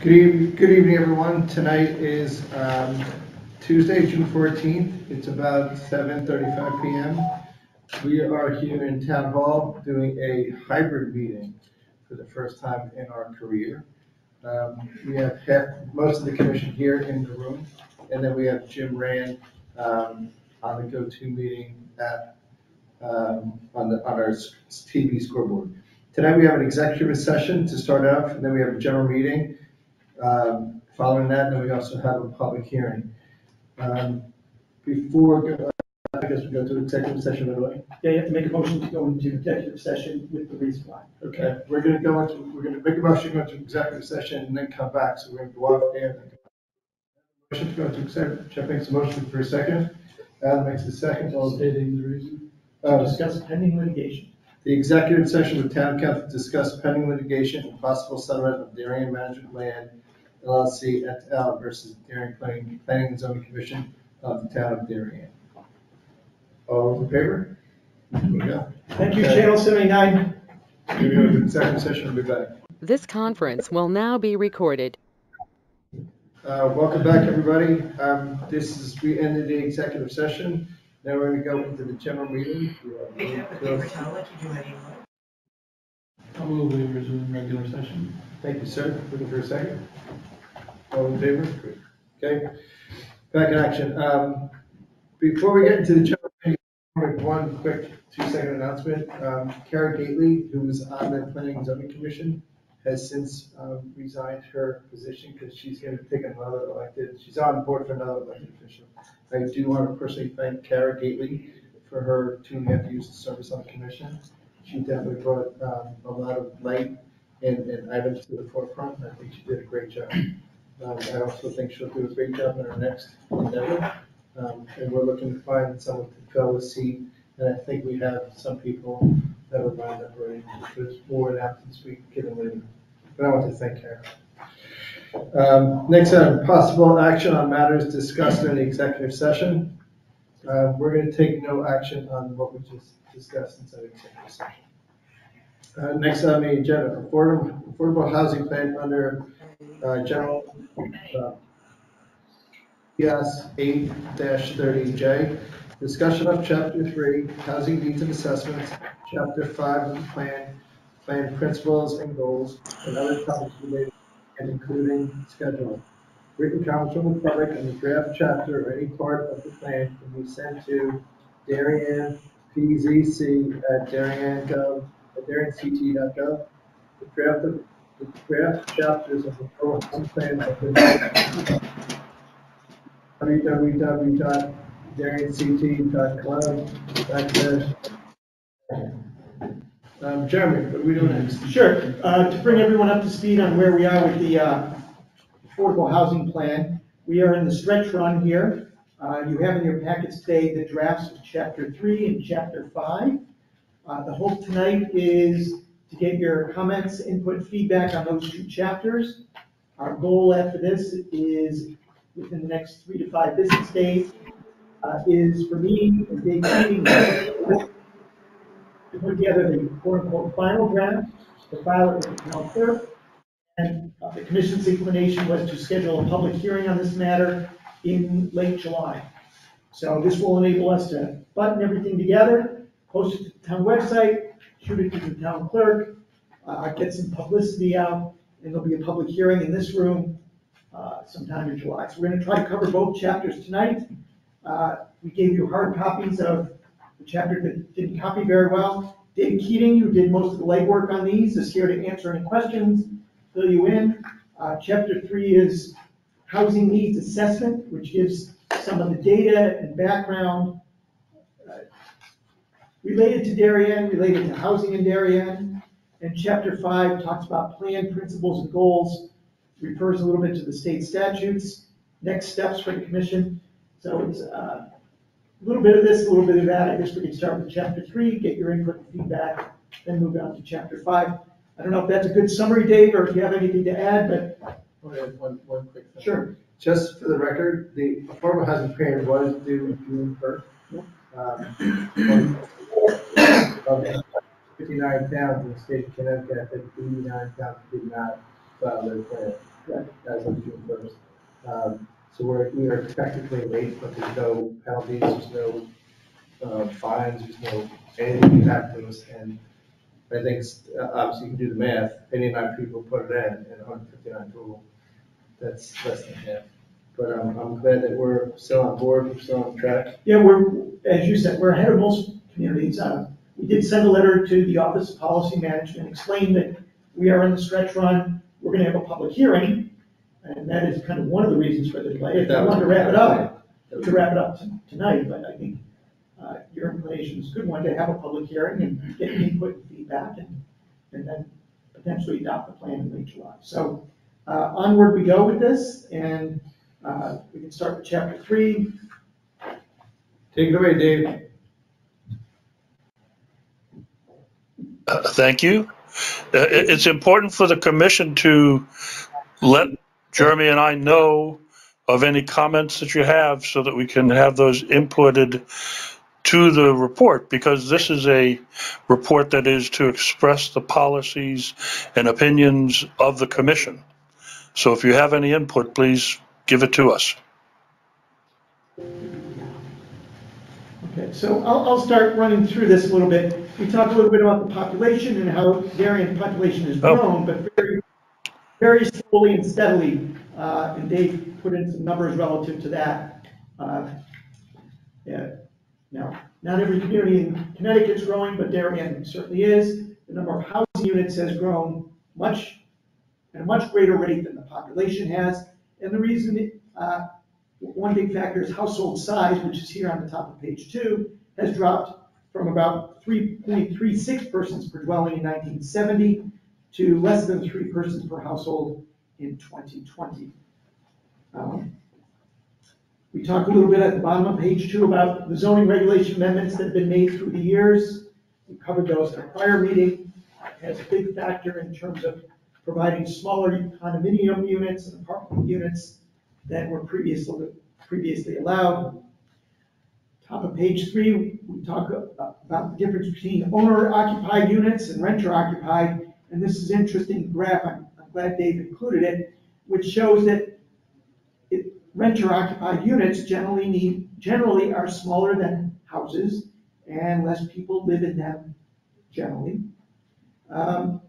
Good evening, everyone. Tonight is Tuesday, June 14th. It's about 7:35 p.m. We are here in Town Hall doing a hybrid meeting for the first time in our career. We have most of the commission here in the room, and then we have Jim Rand on the GoToMeeting app on our TV scoreboard. Tonight we have an executive session to start off, and then we have a general meeting. Following that, then we also have a public hearing. Before, I guess we go to executive session right away. Yeah, you have to make a motion to go into executive session with the reason why. Okay, we're gonna make a motion to go into executive session and then come back. So we're gonna go off there. Motion to go into executive. Jeff makes a motion for a second. Adam makes the second. All stating the reason. Discuss pending litigation. The executive session with Town Counsel to discuss pending litigation and possible settlement of Darien Management Land LLC et al. Versus Darien Planning and Zoning Commission of the Town of Darien. All in favor? Here we go. Thank you, Channel 79. We're going to go to executive session. We'll be back. This conference will now be recorded. Welcome back, everybody. We ended the executive session. Now we're going to go into the general meeting. Pick up a paper towel like you do anymore. I'll move we resume regular session. Thank you, sir. Looking for a second. All in favor? Great. Okay. Back in action. Before we get into the general meeting, I'll make one quick 2-second announcement. Kara Gately, who was on the Planning and Zoning Commission, has since resigned her position because she's going to take another elected. She's on board for another elected official. I do want to personally thank Kara Gately for her 2.5 years of service on the commission. She definitely brought a lot of light and items to the forefront. I think she did a great job. I also think she'll do a great job in her next endeavor. And we're looking to find someone to fill the seat. And I think we have some people that are lined up already. There's more than after this week, given later. But I want to thank Kara. Next item, possible action on matters discussed in the executive session. We're going to take no action on what we just discussed inside the executive session. Next on the agenda, affordable housing plan under general PS 8-30J. Discussion of Chapter 3, Housing Needs and Assessments, Chapter 5 of the plan principles and goals, and other topics related and including schedule. Written comments from the public on the draft chapter or any part of the plan can be sent to Darien PZC at DarienCT.gov. The draft chapters of the proposed plan have been www.DarienCT.club. Jeremy, what are we doing next? Sure. To bring everyone up to speed on where we are with the affordable housing plan, we are in the stretch run here. You have in your packets today the drafts of Chapter 3 and Chapter 5. The hope tonight is to get your comments, input, and feedback on those 2 chapters. Our goal after this is, within the next 3 to 5 business days, is for me and Dave Keating to put together the quote-unquote final draft, to file it with the town clerk, and the commission's inclination was to schedule a public hearing on this matter in late July. So this will enable us to button everything together, post it to the town website, shoot it to the town clerk, get some publicity out, and there'll be a public hearing in this room sometime in July. So we're going to try to cover both chapters tonight. We gave you hard copies of the chapter that didn't copy very well. Dave Keating, who did most of the legwork on these, is here to answer any questions, fill you in. Chapter 3 is housing needs assessment, which gives some of the data and background related to Darien, related to housing in Darien. And Chapter 5 talks about plan, principles, and goals, refers a little bit to the state statutes, next steps for the commission. So it's a little bit of this, a little bit of that. I guess we can start with Chapter 3, get your input and feedback, then move on to Chapter 5. I don't know if that's a good summary, Dave, or if you have anything to add, but. One quick thing. Sure. Just for the record, the affordable housing plan was due June 1st. 59 towns in the state of Connecticut, 89 towns did not file their plan. as of June 1st. So we are technically late, but there's no penalties, there's no fines, there's no anything can happen to us. And I think, obviously, you can do the math, 89 people put it in, and 159 total. That's less than half. But I'm glad that we're still on board, we're still on track. Yeah, as you said, we're ahead of most communities. We did send a letter to the Office of Policy Management, explain that we are in the stretch run, we're gonna have a public hearing, and that is kind of one of the reasons for the delay. If I wanted to wrap it up, tonight, but I think your inclination is a good one, to have a public hearing and get input and feedback, and then potentially adopt the plan in late July. So onward we go with this, and we can start with chapter 3. Take it away, Dave. Thank you. It's important for the commission to let Jeremy and I know of any comments that you have so that we can have those inputted to the report, because this is a report that is to express the policies and opinions of the commission. So if you have any input, please give it to us. Okay, so I'll start running through this a little bit. We talked a little bit about the population and how Darien population has grown, but very, very slowly and steadily. And Dave put in some numbers relative to that. Yeah. Now, not every community in Connecticut is growing, but Darien certainly is. The number of housing units has grown at a much greater rate than the population has. And the reason, one big factor is household size, which is here on the top of page 2, has dropped from about 3.36 persons per dwelling in 1970 to less than 3 persons per household in 2020. We talked a little bit at the bottom of page 2 about the zoning regulation amendments that have been made through the years. We covered those in a prior meeting. It has a big factor in terms of providing smaller condominium units and apartment units than were previously allowed. Top of page 3, we talk about the difference between owner-occupied units and renter-occupied, and this is an interesting graph. I'm glad Dave included it, which shows that renter-occupied units generally are smaller than houses, and less people live in them generally. Bottom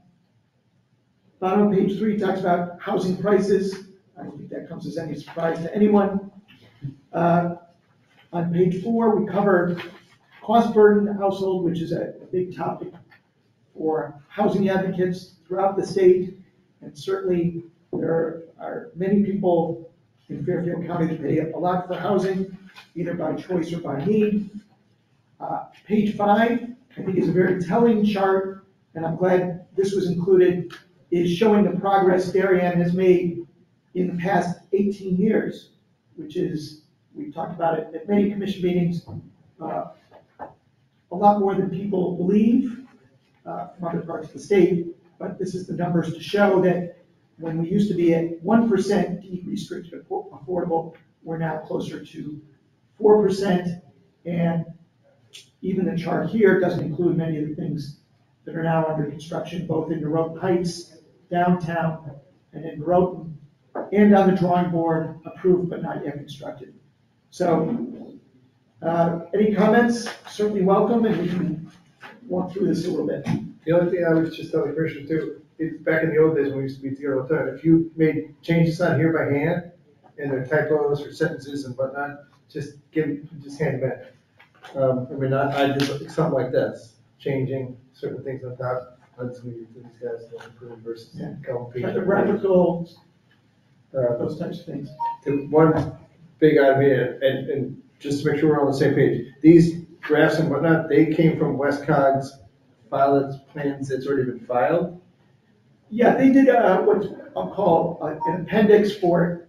of page 3 talks about housing prices. I don't think that comes as any surprise to anyone. On page 4, we cover cost burden household, which is a big topic for housing advocates throughout the state, and certainly there are many people in Fairfield County that pay a lot for housing, either by choice or by need. Page 5, I think, is a very telling chart, and I'm glad this was included, is showing the progress Darien has made in the past 18 years, which is, we've talked about it at many commission meetings, a lot more than people believe from other parts of the state, but this is the numbers to show that when we used to be at 1% deed restricted affordable, we're now closer to 4%, and even the chart here doesn't include many of the things that are now under construction, both in Norotan Heights, downtown, and in Norotan, and on the drawing board, approved but not yet constructed. So, any comments? Certainly welcome, and we can walk through this a little bit. The only thing I was just telling the commissioner too, is back in the old days when we used to be together all the time, if you made changes on here by hand, and there are typos or sentences and whatnot, just hand them back. I mean, I did something like this, changing certain things on top. Let's leave it to these guys to improve versus couple pages. Graphical, those types of things. The one big idea, and just to make sure we're on the same page, these drafts and whatnot, they came from Westcog's plans that's already been filed. Yeah, they did what I'll call an appendix for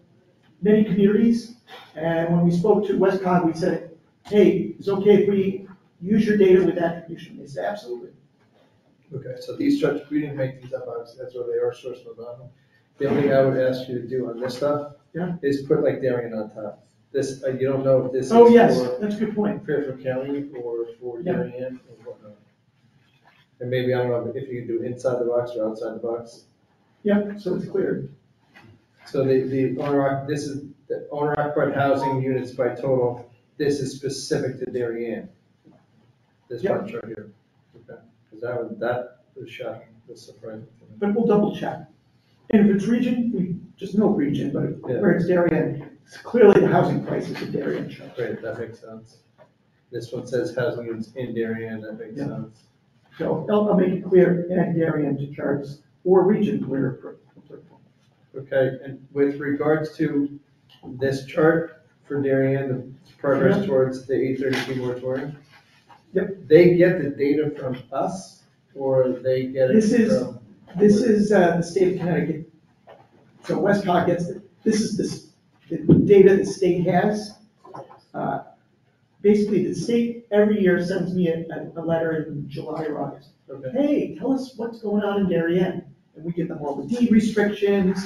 many communities. And when we spoke to Westcog, we said, hey, it's okay if we use your data with attribution. They said, absolutely. Okay, so these charts, we didn't make these up, obviously, that's where they are sourced from the bottom. The only thing I would ask you to do on this stuff is put like Darien on top. This, you don't know if this is that's a good point. Fairfield County or for Darien or whatnot. And maybe, I don't know, if you can do inside the box or outside the box. Yeah, so it's clear. So the owner, this is the owner occupied housing units by total, this is specific to Darien. This Yep. one right here. Okay. Because that was shocking, that's surprising to me. But we'll double check. And if it's region, we just know region, but Yeah. where it's Darien, it's clearly the housing prices of Darien show. Great, that makes sense. This one says housing units in Darien, that makes Yeah. sense. So I'll make it clear, add Darien to charts or region where applicable. Okay, and with regards to this chart for Darien, the progress Yeah. towards the 832 moratorium? Yep. They get the data from us, or they get it This is- from? This is the state of Connecticut. So Westcott gets, this is the data the state has. Basically, the state every year sends me a letter in July or August. Okay, Hey, tell us what's going on in Darien. And we give them all the deed restrictions,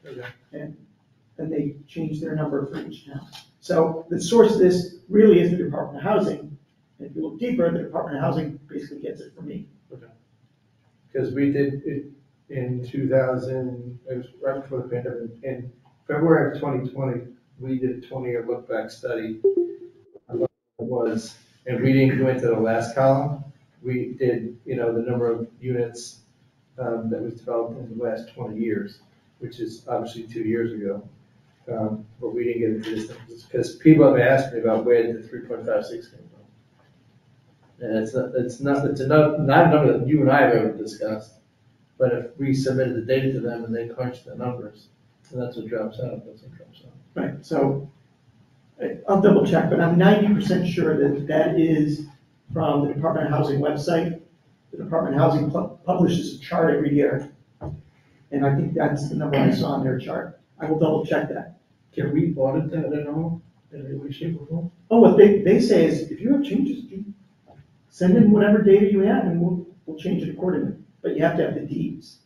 okay, and they change their number for each town. So the source of this really is the Department of Housing. And if you look deeper, the Department of Housing basically gets it from me. okay. Because we did it in 2000, it was right before the pandemic, in February of 2020, we did a 20-year look-back study on what it was, and we didn't go into the last column. We did, the number of units that was developed in the last 20 years, which is obviously 2 years ago. But we didn't get into this because people have asked me about where the 3.56 came from. And it's not a number that you and I have ever discussed. But if we submitted the data to them and they crunched the numbers, then that's what drops out, that's what drops out. Right, so I'll double check, but I'm 90% sure that that is from the Department of Housing website. The Department of Housing publishes a chart every year. And I think that's the number I saw on their chart. I will double check that. Can we audit that at all, in any way, shape, or form? Oh, what they say is, if you have changes, send in whatever data you have and we'll change it accordingly. But you have to have the deeds.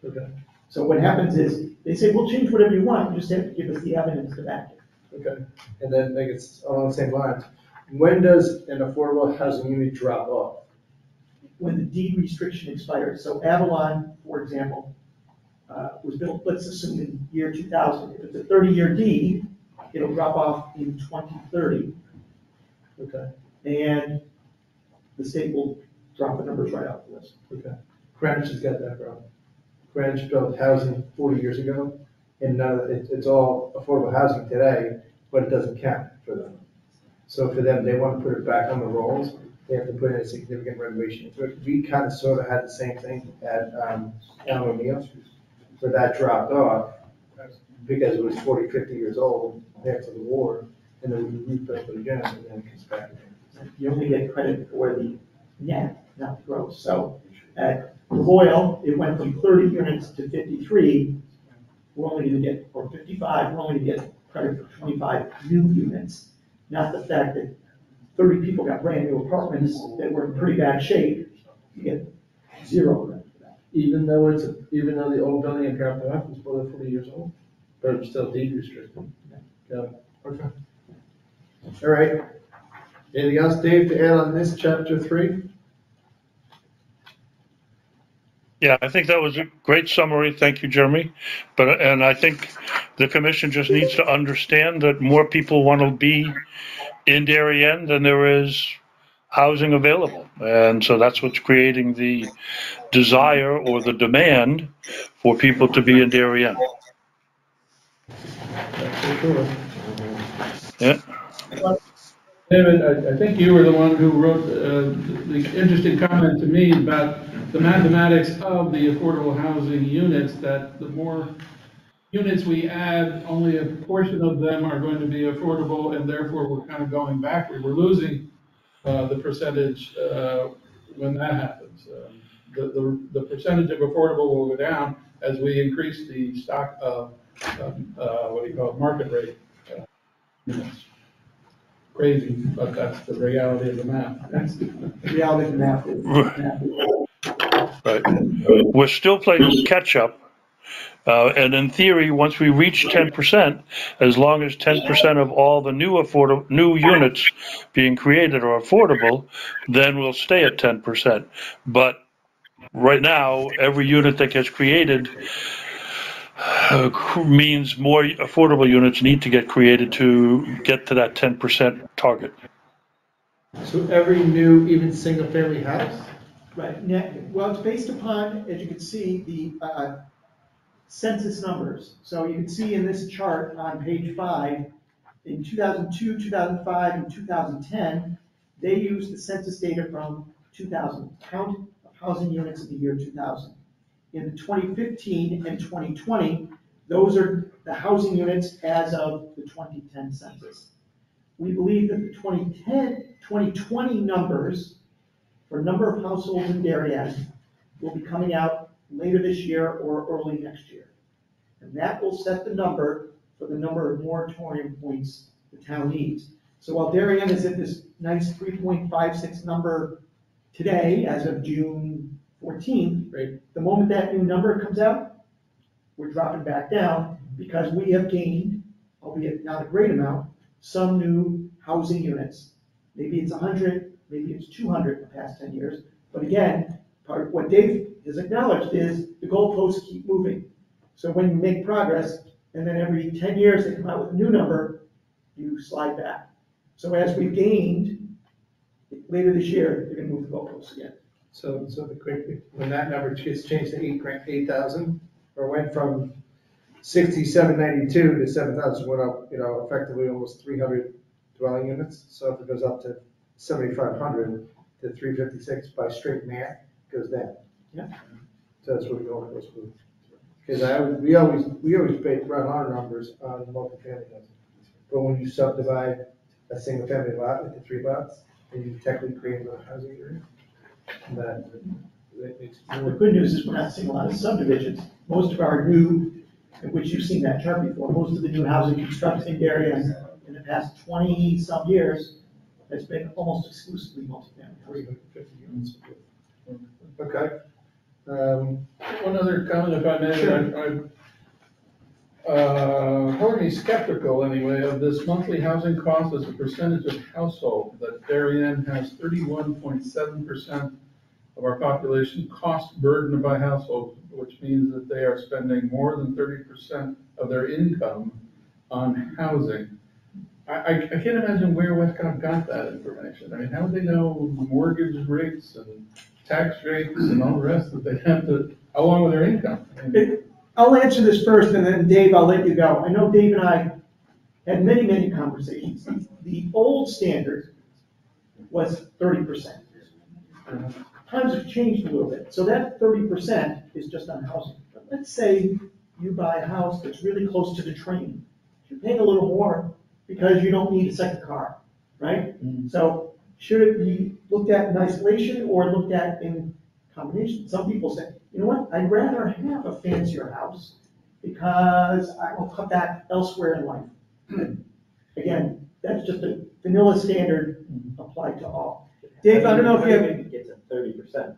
Okay, So what happens is, they say, we'll change whatever you want, you just have to give us the evidence to back it. okay. And then, like, it's along the same lines. When does an affordable housing unit drop off? When the deed restriction expires. So Avalon, for example, was built, let's assume in year 2000. If it's a 30-year deed, it'll drop off in 2030, Okay, and the state will drop the numbers right out the list. okay. Greenwich has got that problem. Greenwich built housing 40 years ago, and none of it's all affordable housing today, but it doesn't count for them. So for them, they want to put it back on the rolls, they have to put in a significant renovation into it. We kind of sort of had the same thing at Allen O'Neill, where that dropped off because it was 40, 50 years old after the war, and then we rebuilt it again, and then it comes back again. You only get credit for the net, not the gross. So at Royal, it went from 30 units to 53. We're only going to get, or 55, we're only going to get credit for 25 new units. Not the fact that 30 people got brand new apartments that were in pretty bad shape, you get zero credit for that. Even though the old building in dropped off was more than 40 years old, but it's still deed restricted. Yeah, okay. All right. Anything else, Dave, to add on this chapter 3? Yeah, I think that was a great summary. Thank you, Jeremy. And I think the commission just needs to understand that more people want to be in Darien than there is housing available. And so that's what's creating the desire or the demand for people to be in Darien. That's for sure. Yeah. David, I think you were the one who wrote the interesting comment to me about the mathematics of the affordable housing units, that the more units we add, only a portion of them are going to be affordable, and therefore we're kind of going backward. We're losing the percentage when that happens. The percentage of affordable will go down as we increase the stock of, market rate units. Crazy, but that's the reality of the math. That's the reality of the math. Right. We're still playing catch up. And in theory, once we reach 10%, as long as 10% of all the new units being created are affordable, then we'll stay at 10%. But right now, every unit that gets created means more affordable units need to get created to get to that 10% target. So every new, even single-family house? Right, well, it's based upon, as you can see, the census numbers. So you can see in this chart on page 5, in 2002, 2005, and 2010, they used the census data from 2000, count of housing units in the year 2000. In 2015 and 2020, those are the housing units as of the 2010 census. We believe that the 2020 numbers for number of households in Darien will be coming out later this year or early next year. And that will set the number for the number of moratorium points the town needs. So while Darien is at this nice 3.56 number today, as of June 14th, Right. the moment that new number comes out, we're dropping back down because we have gained, albeit not a great amount, some new housing units. Maybe it's 100, maybe it's 200 in the past 10 years. But again, part of what Dave has acknowledged is the goalposts keep moving. So when you make progress, and then every 10 years they come out with a new number, you slide back. So as we've gained, later this year, they're gonna move the goalposts again. So when that number gets changed to 8,000, or went from 6,792 to 7,000, went up, effectively almost 300 dwelling units. So if it goes up to 7,500 to 356 by straight math, it goes down. Yeah. So that's what we're going with. Because we always run our numbers on multifamily housing. But when you subdivide a single family lot into 3 lots, and you technically create another housing area, that makes The good news is we're not seeing a lot of subdivisions. Most of our new, which you've seen that chart before, most of the new housing constructed in Darien in the past 20-some years has been almost exclusively multifamily. 350 units. Okay. One other comment, if I may. Sure. Color me skeptical anyway of this monthly housing cost as a percentage of household, that Darien has 31.7% of our population cost burdened by household, which means that they are spending more than 30% of their income on housing. I can't imagine where Westcott got that information. I mean, how would they know mortgage rates and tax rates and all the rest that they have to, along with their income? I mean, I'll answer this first, and then Dave, I'll let you go. I know Dave and I had many, many conversations. The old standard was 30%. Times have changed a little bit, so that 30% is just on housing. But let's say you buy a house that's really close to the train. You're paying a little more because you don't need a second car, right? So should it be looked at in isolation or looked at in combination? Some people say, you know what, I'd rather have a fancier house because I will cut back elsewhere in life. Again, that's just a vanilla standard applied to all. Dave, I don't know if you have. It's a 30%.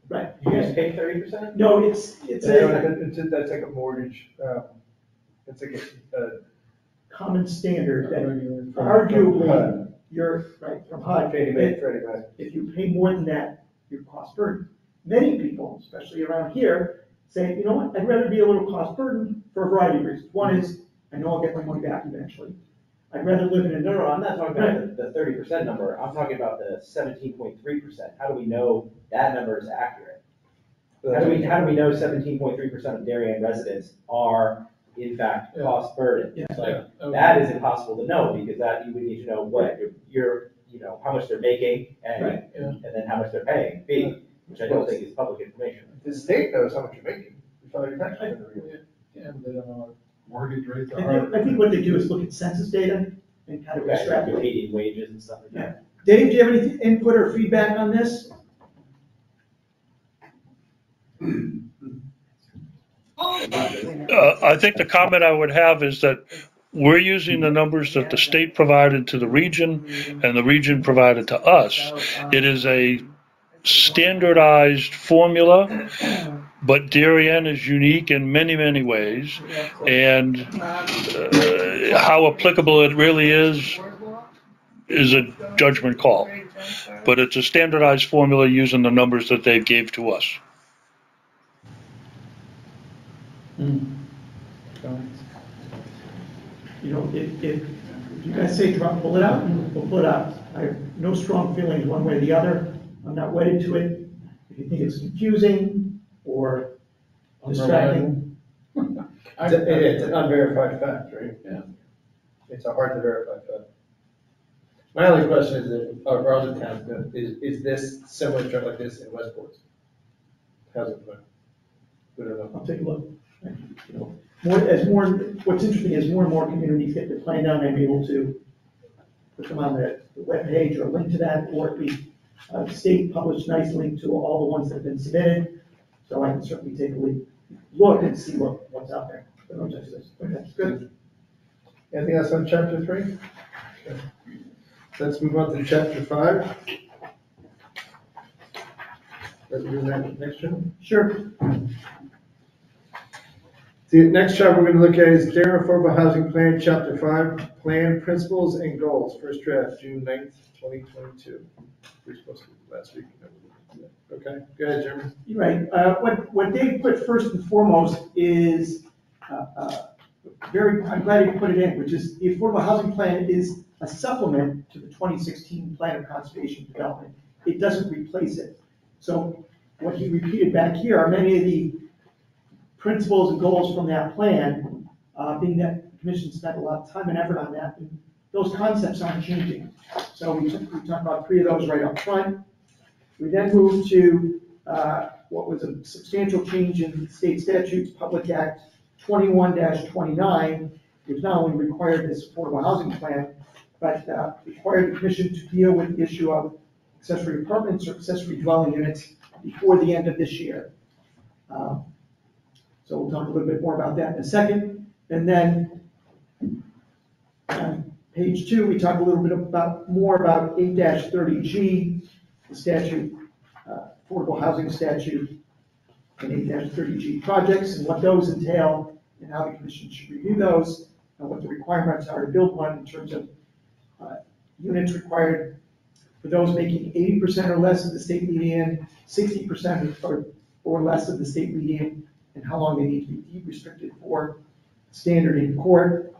Right. You guys pay 30%? No, it's That's like a mortgage, it's like a common standard that from arguably HUD. you're, right, from HUD. Fannie Mae, Freddie Mac. If you pay more than that, your cost burden. Many people, especially around here, say, you know what, I'd rather be a little cost burden for a variety of reasons. One is, I know I'll get my money back eventually. I'd rather live in a. No, I'm not talking about the 30% number. I'm talking about the 17.3%. How do we know that number is accurate? How do we know 17.3% of Darien residents are in fact cost burden? Yeah. Like that is impossible to know because that you would need to know what your how much they're making and then how much they're paying fee, which I don't think is public information. The state knows how much you're making. You file your taxes every year. Yeah, but they don't know what mortgage rates I are. think what they do is look at census data and kind of extrapolate. Median wages and stuff like that. Dave, do you have any input or feedback on this? I think the comment I would have is that we're using the numbers that the state provided to the region and the region provided to us. It is a standardized formula, but Darien is unique in many, many ways. And how applicable it really is a judgment call. But it's a standardized formula using the numbers that they gave to us. comments? You know, if you guys say pull it out, we'll pull it out. I have no strong feelings one way or the other. I'm not wedded to it. If you think it's confusing or distracting. It's an unverified fact, right? Yeah. It's a hard to verify fact. My only question is that, or other towns, is this similar to like this in Westport? How's it going? We don't know. I'll take a look. You know, what's interesting is more and more communities get their plan down, I'm able to put them on the webpage or link to that, or at least the state published nice link to all the ones that have been submitted. So I can certainly take a look and see what's out there. Okay, Good. Anything else on chapter 3? Okay. Let's move on to chapter 5. Let's do that next one. sure. The next chapter we're going to look at is Darien Affordable Housing Plan, Chapter 5, Plan, Principles, and Goals. First draft, June 9th, 2022. We were supposed to do it last week. Okay, go ahead, Jeremy. You're right. What Dave put first and foremost is, I'm glad he put it in, which is the Affordable Housing Plan is a supplement to the 2016 Plan of Conservation Development. It doesn't replace it. So what he repeated back here are many of the principles and goals from that plan, being that the commission spent a lot of time and effort on that, and those concepts aren't changing. So we talked about 3 of those right up front. We then moved to what was a substantial change in state statutes, Public Act 21-29, which not only required this affordable housing plan, but required the commission to deal with the issue of accessory apartments or accessory dwelling units before the end of this year. So we'll talk a little bit more about that in a second. And then on page 2, we talk a little bit more about 8-30G, the statute, affordable housing statute, and 8-30G projects, and what those entail, and how the commission should review those, and what the requirements are to build one in terms of units required for those making 80% or less of the state median, 60% or less of the state median, and how long they need to be deed restricted for, standard in court,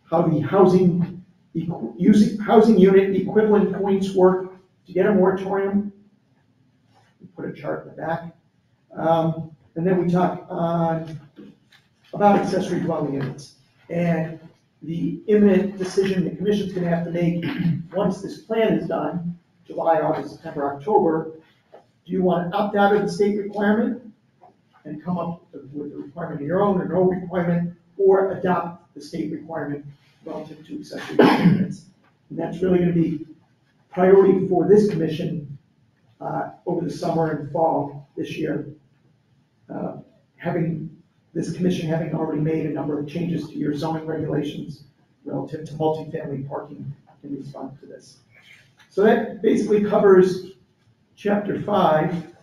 how the housing unit equivalent points work to get a moratorium. We put a chart in the back. And then we talk about accessory dwelling units and the imminent decision the commission's going to have to make once this plan is done, July, August, September, October. Do you want to opt out of the state requirement and come up with a requirement of your own or no requirement, or adopt the state requirement relative to accessory dwelling units? And that's really going to be priority for this commission over the summer and fall this year. This commission having already made a number of changes to your zoning regulations relative to multifamily parking in response to this. So that basically covers chapter 5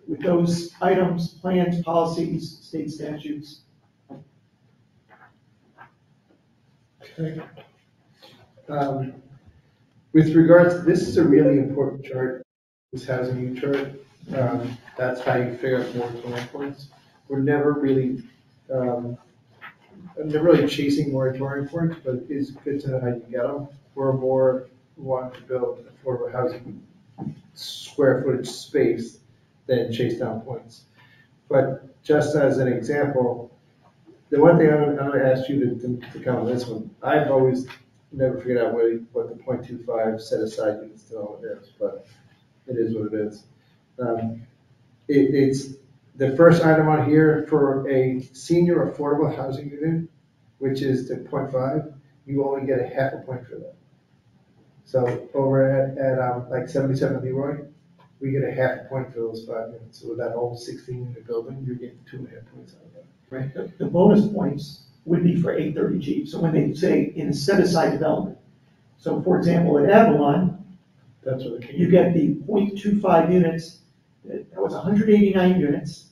with those items, plans, policies, state statutes. Okay. With regards to, this is a really important chart, this housing use chart. That's how you figure out moratorium points. We're never really, I'm never really chasing moratorium points, but it's good to know how you get them. We're more wanting to build affordable housing square footage space than chase down points. But just as an example, the one thing I'm going to ask you to come on this one, I've always never figured out what the 0.25 set aside units development is, but it is what it is. It's the first item on here for a senior affordable housing unit, which is the 0.5, you only get a half a point for that. So over at like 77 Leroy, we get a half a point for those 5 units. So with that whole 16-unit building, you're getting 2.5 points out of that. Right. The bonus points would be for 830G. So when they say in a set-aside development, so for example, at Avalon, That's what it you get the 0.25 units. That was 189 units.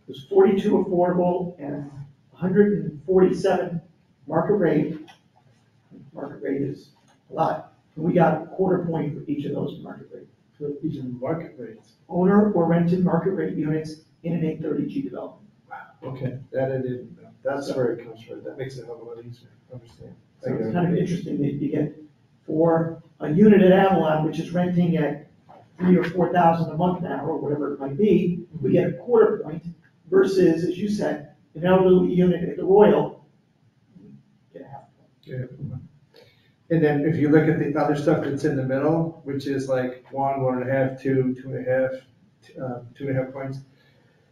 It was 42 affordable and 147 market rate. Market rate is a lot. And we got a quarter point for each of those market rate. So these are market rates. Owner or rented market rate units in an 830G development. Wow. Okay, that I didn't know. That's where it comes from. That makes it a lot easier to understand. So it's kind of interesting that you get for a unit at Avalon, which is renting at $3,000 or $4,000 a month now, or whatever it might be, we get a quarter point versus, as you said, an elderly unit at the Royal, we get a half point. Yeah. And then if you look at the other stuff that's in the middle, which is like 1, 1.5, 2, 2.5, 2.5 points.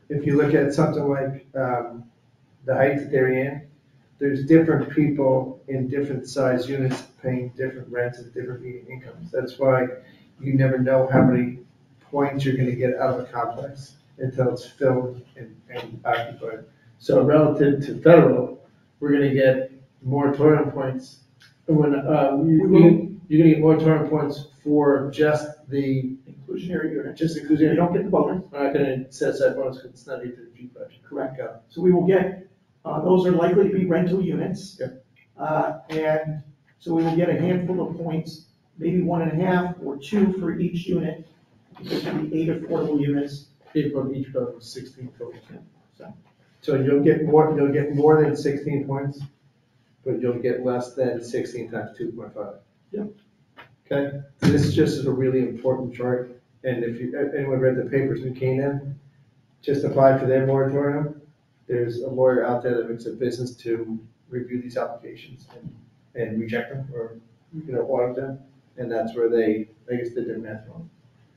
If you look at something like the Heights at Darien, there's different people in different size units paying different rents and different median incomes. That's why you never know how many points you're gonna get out of a complex until it's filled and occupied. So relative to federal, we're gonna get moratorium points. When, you're gonna get moratorium points for just the Inclusionary unit. just You inclusionary. don't get the bonus. We're not gonna assess that bonus because it's not into the G budget. Correct. Go. So we will get, those are likely to be rental units. Yep. And so we will get a handful of points, maybe 1.5 or 2 for each unit, because there'll be 8 affordable units. People each vote was 16 total. So So you'll get more than 16 points, but you'll get less than 16 times 2.5. Yep. Okay, this just is a really important chart, and if anyone read the papers in Canaan, just apply for their moratorium. There's a lawyer out there that makes a business to review these applications and reject them or, audit them, and that's where I guess, did their math wrong.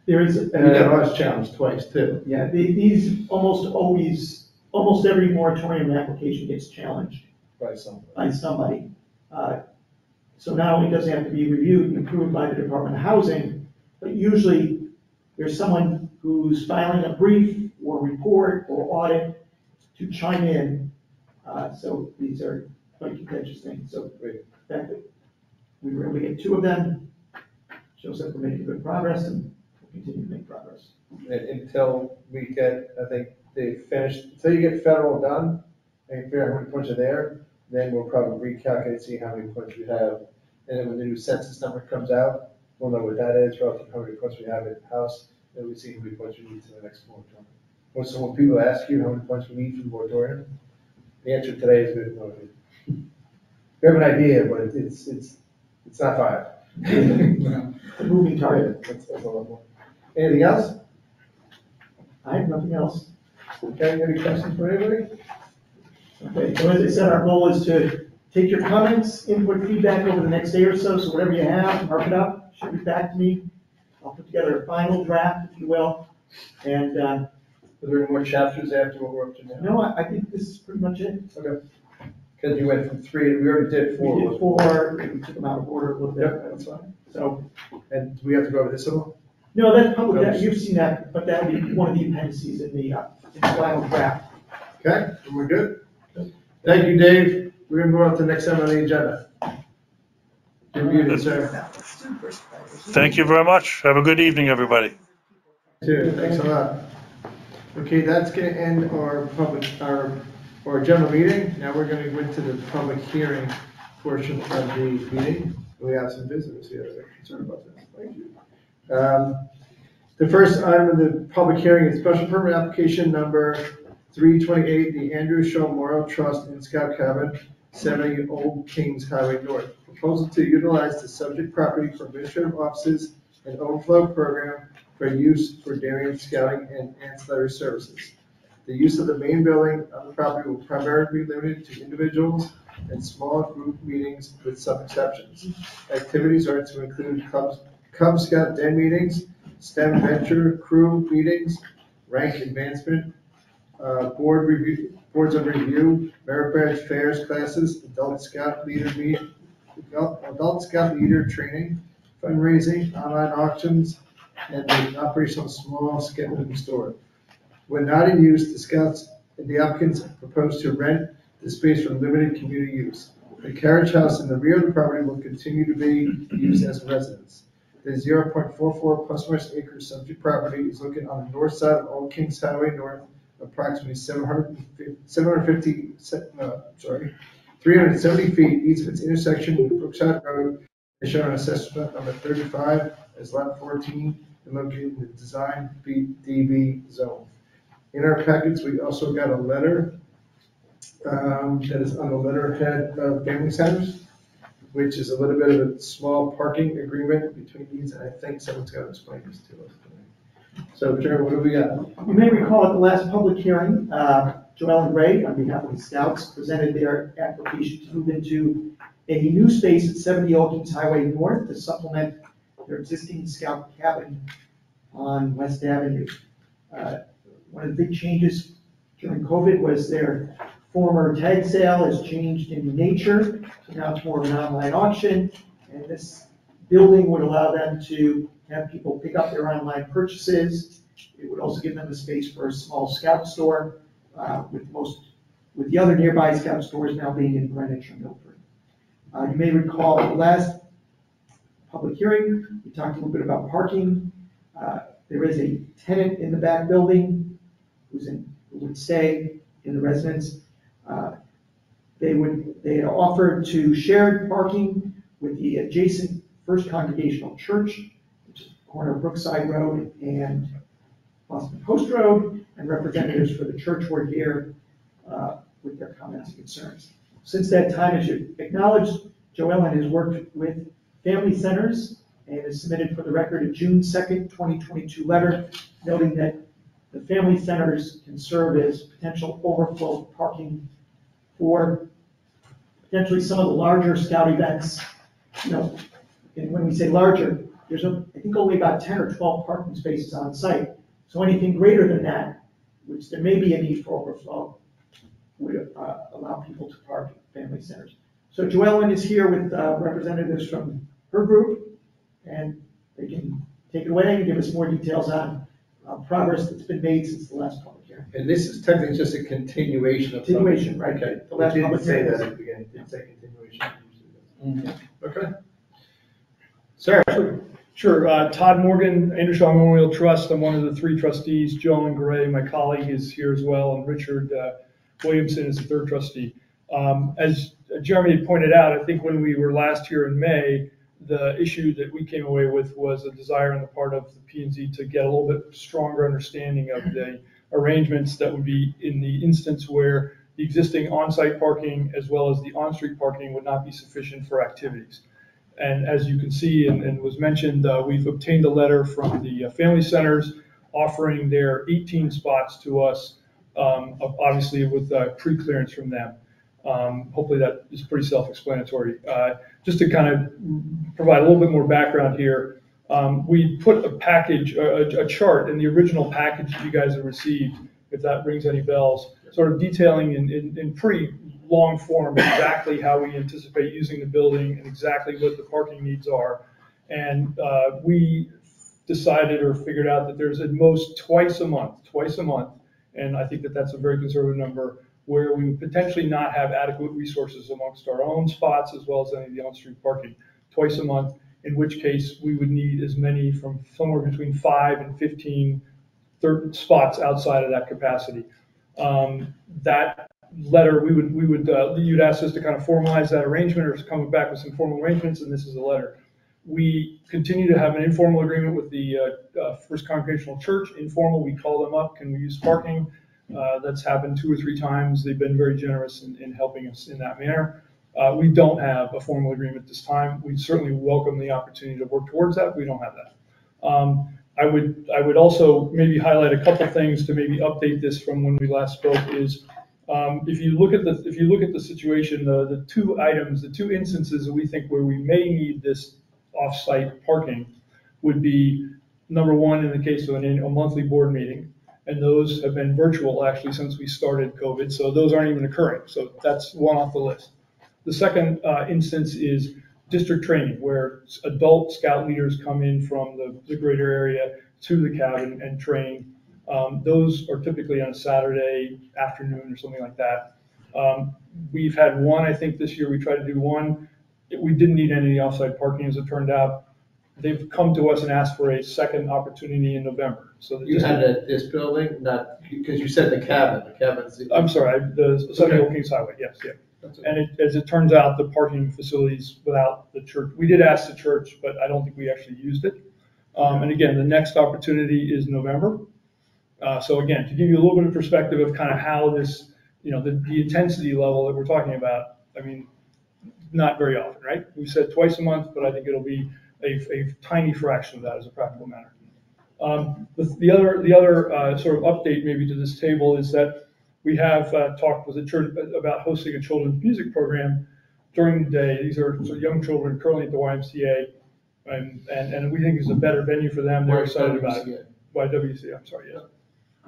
there is, And that was challenged twice too. yeah, these almost every moratorium application gets challenged By some. by somebody. So not only does it have to be reviewed and approved by the Department of Housing, but usually there's someone who's filing a brief or report or audit to chime in. So these are quite contentious things. So the fact that we were able to get 2 of them shows that we're making good progress and we'll continue to make progress. Until we get, I think they finished, until you get federal done, and figure out how many points are there, then we'll probably recalculate, see how many points we have. And then when the new census number comes out, we'll know what that is, relative to how many points we have in the house, and we see how many points we need to the next moratorium. So when people ask you how many points we need for the moratorium, the answer today is we have no idea. We have an idea, but it's not 5. The moving target. That's a lot more. Anything else? I have nothing else. Okay, any questions for anybody? Okay, so as I said, our goal is to take your comments, input, feedback over the next day or so, so whatever you have, mark it up, ship it back to me. I'll put together a final draft, if you will, and, Are there any more chapters after what we're up to now? no, I think this is pretty much it. Okay. Because you went from 3, we already did 4. We did 4, we took them out of order a little bit. Yep, that's fine. So, And do we have to go over this at all? no, that's public, you've seen that, but that'll be one of the appendices in the final draft. Okay, then we're good? Thank you, Dave. We're gonna go on to the next item on the agenda. You're muted, sir. Thank you very much. Have a good evening, everybody. Too, thanks a lot. Okay, that's gonna end our general meeting. Now we're gonna go into the public hearing portion of the meeting. We have some visitors here that are concerned about this. Thank you. The first item of the public hearing is special permit application number 328, the Andrew Shaw Memorial Trust in Scout Cabin, 70 Old Kings Highway North. Proposal to utilize the subject property for administrative offices and overflow program for use for Darien Scouting and ancillary services. The use of the main building on the property will primarily be limited to individuals and small group meetings with some exceptions. Activities are to include Cub Scout den meetings, STEM venture crew meetings, rank advancement, boards of review, merit badge fairs classes, adult scout leader training, fundraising, online auctions, and the operation of a small skeleton store. When not in use, the applicants propose to rent the space for limited community use. The carriage house in the rear of the property will continue to be used as a residence. The 0.44 plus minus acres subject property is located on the north side of Old Kings Highway North, approximately 370 feet east of its intersection with Brookside Road, as shown on Assessor number 35 as lot 14 and located in the design DB zone. In our packets, we also got a letter that is on the letterhead of family centers, which is a little bit of a small parking agreement between these, and I think someone's got to explain this to us tonight. So, Chair, what do we got? You may recall at the last public hearing, Joellen Gray, on behalf of the Scouts, presented their application to move into a new space at 70 Old Kings Highway North to supplement their existing Scout cabin on West Avenue. One of the big changes during COVID was their former tag sale has changed in nature, so now it's more of an online auction, and this building would allow them to have people pick up their online purchases. It would also give them a space for a small Scout store, with the other nearby Scout stores now being in Greenwich or Milford. You may recall at the last public hearing, we talked a little bit about parking. There is a tenant in the back building who would stay in the residence. They had offered to share parking with the adjacent First Congregational Church, which is the corner of Brookside Road and Boston Post Road, and representatives for the church were here with their comments and concerns. Since that time, as you acknowledged, Joellen has worked with family centers and has submitted for the record a June 2nd, 2022 letter noting that the family centers can serve as potential overflow parking for potentially some of the larger Scout events. You know, and when we say larger, there's I think only about 10 or 12 parking spaces on site. So anything greater than that, which there may be a need for overflow, would allow people to park at family centers. So Joellen is here with representatives from her group, and they can take it away and give us more details on progress that's been made since the last public hearing. And this is technically just a continuation of. Continuation, right. Okay. The last It didn't public say hearing that was- at the beginning, it didn't say continuation. Mhm. Okay. Sir? Sure. Todd Morgan, Anderson Memorial Trust. I'm one of the 3 trustees. Joellen Gray, my colleague, is here as well, and Richard Williamson is the 3rd trustee. As Jeremy had pointed out, I think when we were last here in May, the issue that we came away with was a desire on the part of the P&Z to get a little bit stronger understanding of the arrangements that would be in the instance where the existing on-site parking as well as the on-street parking would not be sufficient for activities. And as you can see, and was mentioned, we've obtained a letter from the family centers offering their 18 spots to us, obviously with pre-clearance from them. Hopefully that is pretty self-explanatory. Just to kind of provide a little bit more background here, we put a package, a chart in the original package that you guys have received, if that rings any bells, sort of detailing in pretty long form exactly how we anticipate using the building and exactly what the parking needs are. And we decided or figured out that there's at most twice a month, and I think that that's a very conservative number, where we would potentially not have adequate resources amongst our own spots as well as any of the on-street parking twice a month, in which case we would need as many from somewhere between 5 and 15 spots outside of that capacity. That letter, you'd ask us to kind of formalize that arrangement or come back with some formal arrangements, and this is a letter. We continue to have an informal agreement with the First Congregational Church. Informal, we call them up, can we use parking? That's happened 2 or 3 times. They've been very generous in helping us in that manner. We don't have a formal agreement this time. We certainly welcome the opportunity to work towards that. We don't have that. I would also maybe highlight a couple things to maybe update this from when we last spoke is, if you look at the situation, the 2 items, the 2 instances that we think where we may need this off-site parking would be, number 1, in the case of a monthly board meeting, and those have been virtual actually since we started COVID, so those aren't even occurring. So that's 1 off the list. The second instance is district training, where adult Scout leaders come in from the greater area to the cabin and train. Those are typically on a Saturday afternoon or something like that. We've had 1, I think this year we tried to do 1. We didn't need any off-site parking, as it turned out. They've come to us and asked for a second opportunity in November. So You had it at this building, not, because you said the cabin, I'm sorry, the 70 Old Kings Highway, yes, yeah. And as it turns out, the parking facilities without the church, we did ask the church, but I don't think we actually used it. And again, the next opportunity is November. So again, to give you a little bit of perspective of kind of how this the intensity level that we're talking about, I mean, not very often, right? We said twice a month, but I think it'll be a tiny fraction of that as a practical matter. The other sort of update maybe to this table is that we have talked with the church about hosting a children's music program during the day. These are sort of young children currently at the YMCA, and we think it's a better venue for them. They're excited about it. YWCA, I'm sorry, yeah.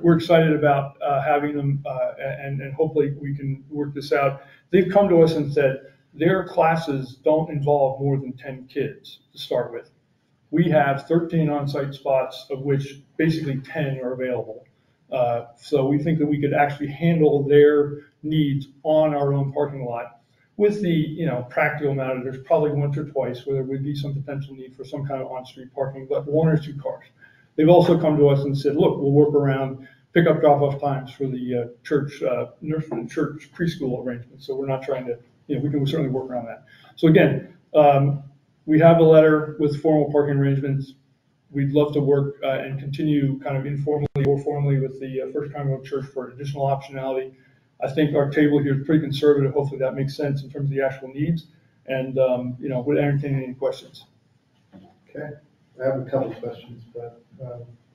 We're excited about having them, and hopefully we can work this out. They've come to us and said their classes don't involve more than 10 kids to start with. We have 13 on-site spots, of which basically 10 are available. So we think that we could actually handle their needs on our own parking lot. With the practical matter, there's probably once or twice where there would be some potential need for some kind of on-street parking, but 1 or 2 cars. They've also come to us and said, look, we'll work around pick-up drop-off times for the church nursery and church preschool arrangements. So we're not trying to, we can certainly work around that. So again, we have a letter with formal parking arrangements. We'd love to work and continue kind of informally or formally with the First Commonwealth Church for additional optionality. I think our table here is pretty conservative. Hopefully that makes sense in terms of the actual needs. And, would entertain any questions. Okay, I have a couple of questions, but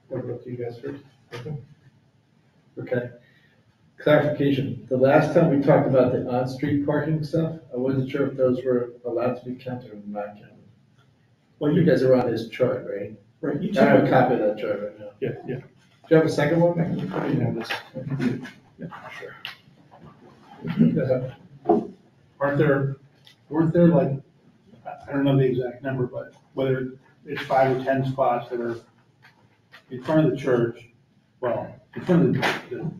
what about you guys first? Okay. Clarification. The last time we talked about the on-street parking stuff, I wasn't sure if those were allowed to be counted or not counted. Well, you guys are on this chart, right? Right. I have a copy of that chart right now. Yeah. Do you have a second one? I can have this. Yeah, sure. Weren't there like, I don't know the exact number, but whether it's 5 or 10 spots that are in front of the church, well, in front of the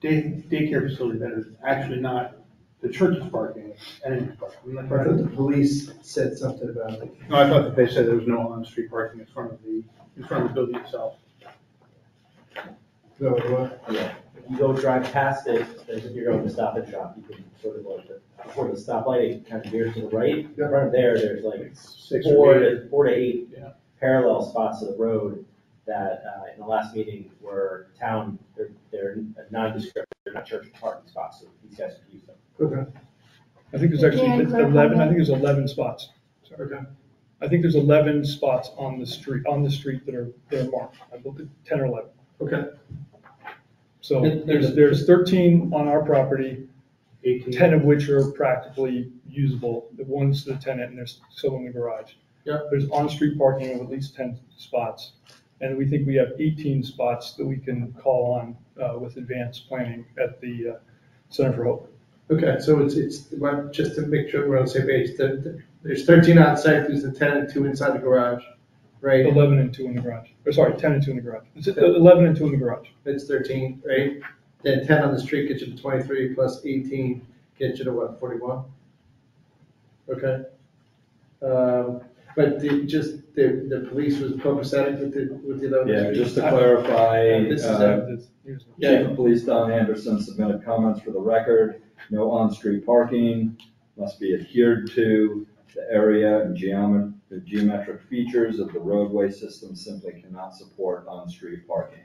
daycare facility that is actually not the church's parking, it's enemy's parking. I thought the police said something about it. No, I thought that they said there was no on-street parking in front of the building itself. So what? Yeah, if you go drive past it, as if you're going to Stop and Shop, you can sort of like, before the stoplight, it kind of veers to the right. In front of there's like 4 to 8 parallel spots to the road that in the last meeting were they're nondescript, they're not church parking spots, so these guys can use them. Okay. I think there's actually 11. I think there's 11 spots. Sorry. Okay. I think there's 11 spots on the street that are marked. I believe 10 or 11. Okay. So there's 13 on our property, 18. 10 of which are practically usable. The one's the tenant, and there's some in the garage. Yeah. There's on-street parking of at least 10 spots, and we think we have 18 spots that we can call on with advanced planning at the Center for Hope. Okay, so it's well, just to make sure we're on the same page. There's 13 on site. There's the 10 and 2 inside the garage, right? 11 and 2 in the garage. Or sorry, 10 and 2 in the garage. It's 11 and 2 in the garage. It's 13, right? Then 10 on the street gets you to 23 plus 18 gets you to what, 41? Okay. But the police was copacetic with the 11. Yeah, just to clarify, This is Chief of Police Don Anderson submitted comments for the record. No on-street parking, must be adhered to. The area and the geometric features of the roadway system simply cannot support on-street parking.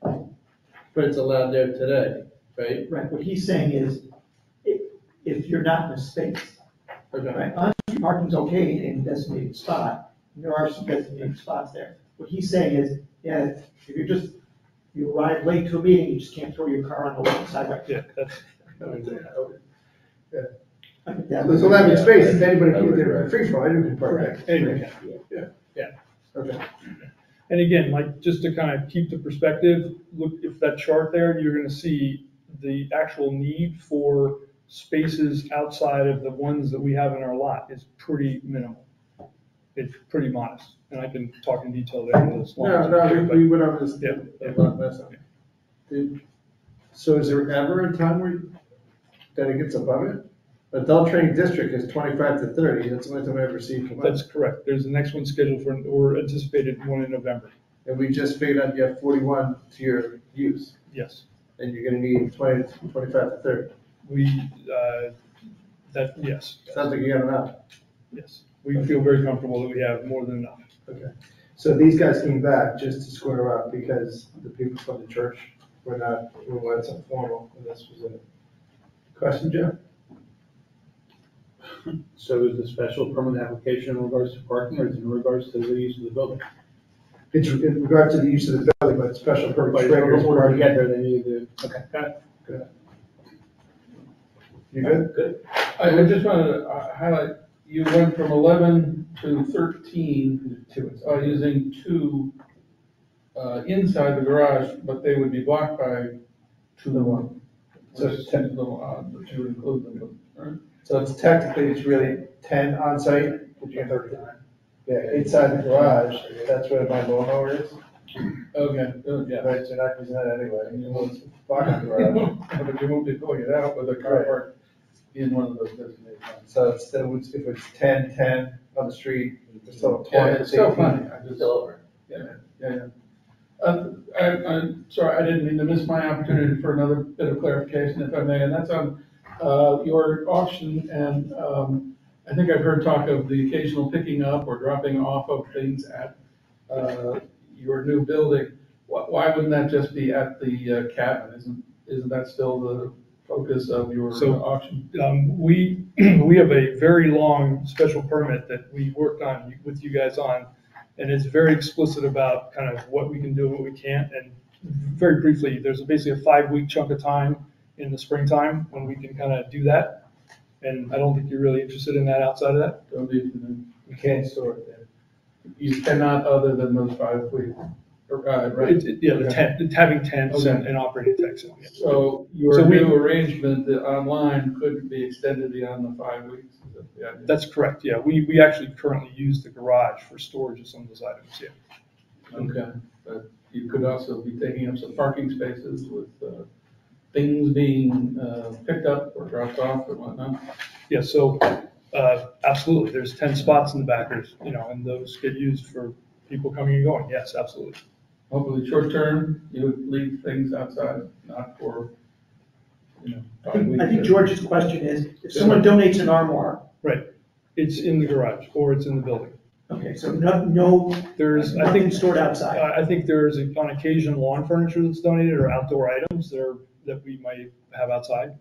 But it's allowed there today, right? Right, what he's saying is, if you're not in a space, Okay. right, on-street parking's okay in a designated spot, and there are some designated spots there. What he's saying is, yeah, if you arrive late to a meeting, you just can't throw your car on the left sidewalk. Yeah, that's. There's 11 spaces, anybody can get there free for all, you can park there. Correct. Anyway, Yeah. Okay. And again, like, just to kind of keep the perspective, look, if that chart there, you're gonna see the actual need for spaces outside of the ones that we have in our lot is pretty minimal. It's pretty modest, and I can talk in detail there. No, we went over this Yeah. a lot last time. So is there ever a time that it gets above it? Adult training district is 25 to 30, that's the only time I ever see it come up. That's correct. There's the next one scheduled or anticipated one in November. And we just figured out you have 41 to your use, Yes. and you're gonna need 25 to 30. Yes. Sounds like you got enough. Yes. We feel very comfortable that we have more than enough. Okay. So these guys came back just to square up because the people from the church we're not, we want something formal, and this was a question, Joe? So is the special permit application in regards to parking, or is it in regards to the use of the building? It's in regard to the use of the building, but special permit But triggers. in order to get there, they need to, okay. Good. You good? Good. I just wanted to highlight, you went from 11 to 13, using two inside the garage, but they would be blocked by 2 So Which it's seems a little odd, but you would include them, but, right? So it's technically, it's really 10 on site. Yeah, inside the garage, that's where my lawnmower is. Okay, good, yeah. Right, so you're not using that anyway. You know, it's blocking the garage. But you won't be pulling it out with a car parked in one of those designated ones. So it's, if it's 10 on the street, it's still Yeah, 20. it's still funny, I just, Still over. yeah. I'm sorry, I didn't mean to miss my opportunity for another bit of clarification, if I may, and that's on your auction, and I think I've heard talk of the occasional picking up or dropping off of things at your new building. Why wouldn't that just be at the cabin? Isn't that still the focus of your auction? We have a very long special permit that we worked on with you guys on, and it's very explicit about kind of what we can do, what we can't, and very briefly, there's basically a 5-week chunk of time in the springtime when we can kind of do that. And I don't think you're really interested in that outside of that. Don't need to know. You can't store it there. You cannot other than those 5 weeks, right? Yeah, the tent, having tents Okay. and operating tents. Yeah. So your new arrangement online couldn't be extended beyond the 5 weeks? Is that the idea? That's correct, yeah. We actually currently use the garage for storage of some of those items, yeah. Okay, but you could also be taking up some parking spaces with things being picked up or dropped off and whatnot? Yeah, so, absolutely, there's 10 spots in the backers, and those get used for people coming and going, yes, absolutely. Hopefully, short term, you would leave things outside, not for, 5 weeks. I think George's question is, if someone donates an armoire, Right, it's in the garage, or it's in the building. okay, so no, There's, I nothing think, stored outside. I think there's on occasion lawn furniture that's donated, or outdoor items that we might have outside.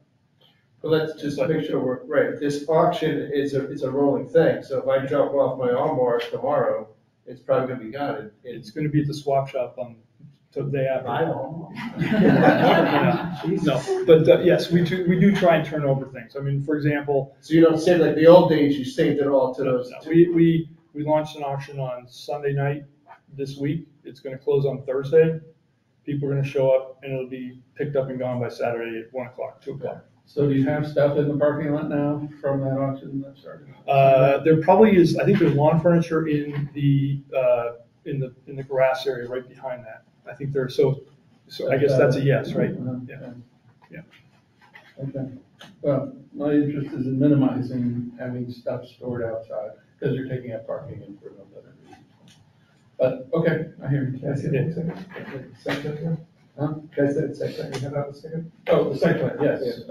But let's just make sure we're, right, this auction is it's a rolling thing, so if I drop off my armoire tomorrow, it's probably gonna be gone. It's gonna be at the swap shop on the day after. No, but yes, we do try and turn over things. I mean, for example. So you don't save, like the old days, you saved it all to those. We launched an auction on Sunday night this week. It's gonna close on Thursday. People are gonna show up and it'll be picked up and gone by Saturday at 1 o'clock, 2 o'clock. So do you have stuff in the parking lot now from that auction that started? There probably is, I think there's lawn furniture in the grass area right behind that. I think there's, so I guess that's a yes, right? Yeah. Okay. Well, my interest is in minimizing having stuff stored outside, because you're taking up parking in for no better reason. But, okay, I hear you. Can I see that second? Huh? Can I see that second? You have that second? Oh, the site plan, yes.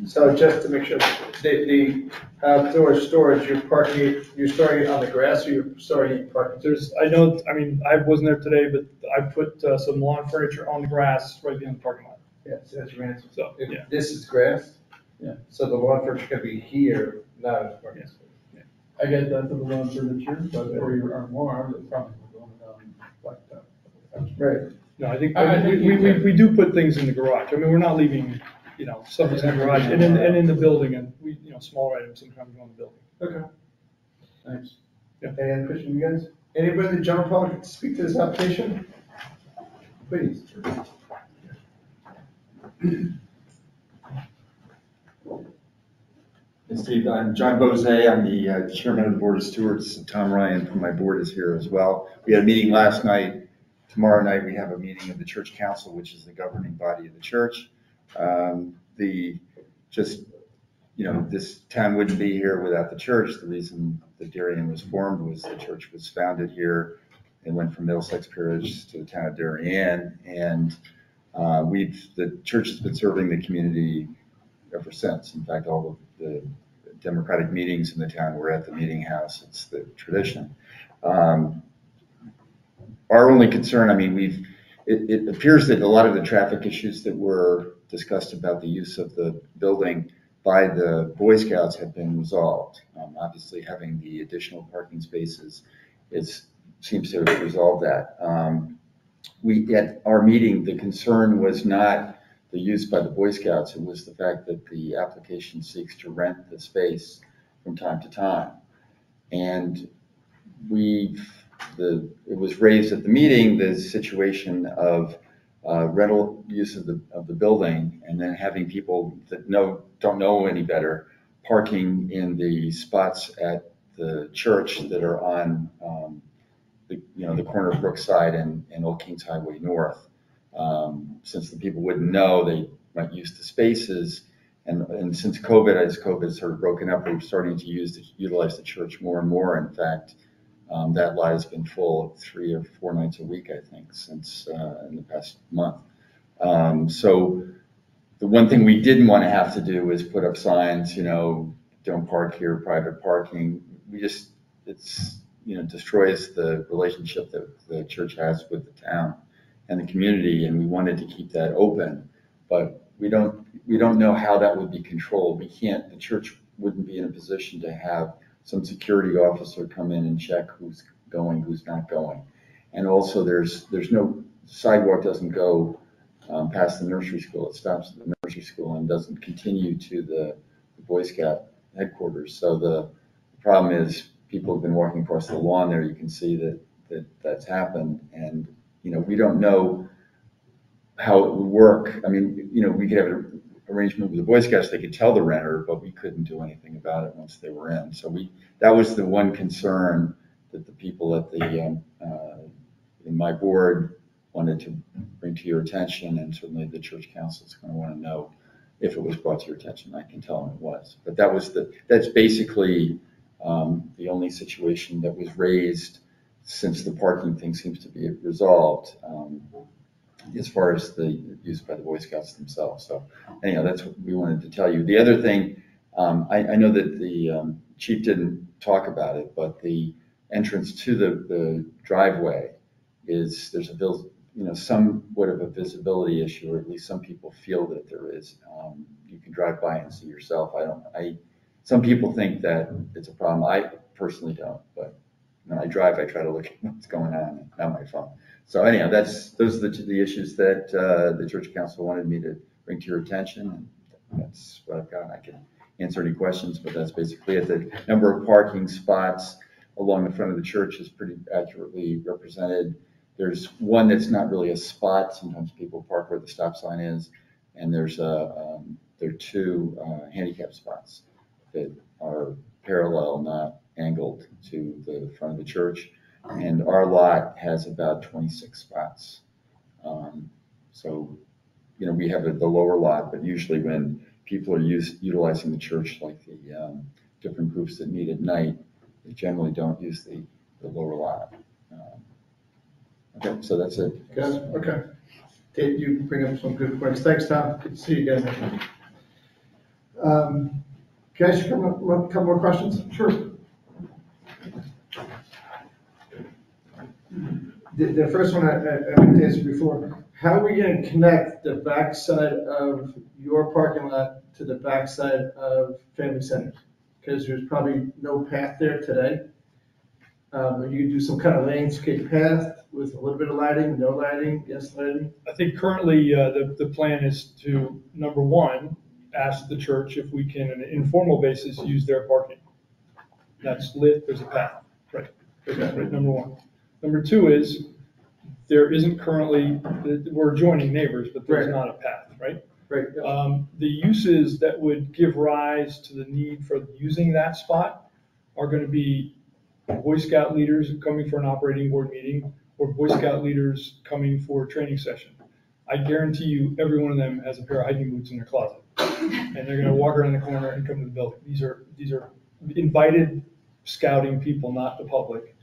So just to make sure, the outdoor storage, you're storing it on the grass, or you're storing it in parking? I wasn't there today, but I put some lawn furniture on the grass right behind the parking lot. Yes, that's your answer. So, yeah. This is grass? Yeah. So the lawn furniture can be here, not in the parking space. I get that for the lawn furniture, but for your armoire, it's probably going on blacktop. Right. No, I think you we do put things in the garage. I mean, we're not leaving, stuff in the garage and in the building, and smaller items sometimes go in the building. Okay. Thanks. Yeah. Any other questions, you guys? Anybody in the general public to speak to this application? Please. Steve, I'm John Bose. I'm the chairman of the Board of Stewards. Tom Ryan from my board is here as well. We had a meeting last night. Tomorrow night we have a meeting of the Church Council, which is the governing body of the church. This town wouldn't be here without the church. The reason that Darien was formed was the church was founded here. It went from Middlesex Parish to the town of Darien, and the church has been serving the community ever since. In fact, all of the democratic meetings in the town were at the meeting house. It's the tradition. our only concern, I mean, it appears that a lot of the traffic issues that were discussed about the use of the building by the Boy Scouts have been resolved. Obviously, having the additional parking spaces seems to have resolved that. At our meeting, the concern was not the use by the Boy Scouts, it was the fact that the application seeks to rent the space from time to time. And it was raised at the meeting, the situation of rental use of the building, and then having people that don't know any better parking in the spots at the church that are on the corner of Brookside and Old Kings Highway North. Since the people wouldn't know, they might use the spaces. And since as COVID sort of broken up, we're starting to utilize the church more and more. In fact, that lot has been full 3 or 4 nights a week, I think, since in the past month. So the one thing we didn't want to have to do is put up signs, don't park here, private parking. It destroys the relationship that the church has with the town and the community, and we wanted to keep that open, but we don't know how that would be controlled. The church wouldn't be in a position to have some security officer come in and check who's going, who's not going. And also there's no sidewalk doesn't go past the nursery school. It stops at the nursery school and doesn't continue to the Boy Scout headquarters. So the problem is people have been walking across the lawn there. You can see that's happened. And, we don't know how it would work. I mean, we could have an arrangement with the Boy Scouts. They could tell the renter, but we couldn't do anything about it once they were in. So that was the one concern that the people at in my board wanted to bring to your attention, and certainly the church council is going to want to know if it was brought to your attention. I can tell them it was, but that's basically the only situation that was raised since the parking thing seems to be resolved, as far as the use by the Boy Scouts themselves. So anyhow, that's what we wanted to tell you. The other thing, I know that the chief didn't talk about it, but the entrance to the driveway there's somewhat of a visibility issue, or at least some people feel that there is. You can drive by and see yourself. Some people think that it's a problem. I personally don't, but when I drive, I try to look at what's going on my phone. So anyhow, those are the issues that the church council wanted me to bring to your attention, and that's what I've got. I can answer any questions, but that's basically it. The number of parking spots along the front of the church is pretty accurately represented. There's one that's not really a spot. Sometimes people park where the stop sign is, and there are 2 handicap spots that are parallel, not angled to the front of the church. And our lot has about 26 spots. So, we have the lower lot, but usually when people are utilizing the church, like the different groups that meet at night, they generally don't use the lower lot. Okay, so that's it. Guys, okay. Dave, you bring up some good points. Thanks, Tom. Good to see you again. Guys, a couple more questions? Sure. The first one I meant to answer before, how are we going to connect the backside of your parking lot to the backside of Family Centers? Because there's probably no path there today. You do some kind of landscape path with a little bit of lighting, no lighting, yes lighting? I think currently the plan is to, number one, ask the church if we can, on an informal basis, use their parking. That's lit, there's a path, right? That's right, number one. Number two is, there isn't currently, we're joining neighbors, but there's not a path, right? Right. The uses that would give rise to the need for using that spot are going to be Boy Scout leaders coming for an operating board meeting, or Boy Scout leaders coming for a training session. I guarantee you every one of them has a pair of hiking boots in their closet, and they're going to walk around the corner and come to the building. These are invited scouting people, not the public,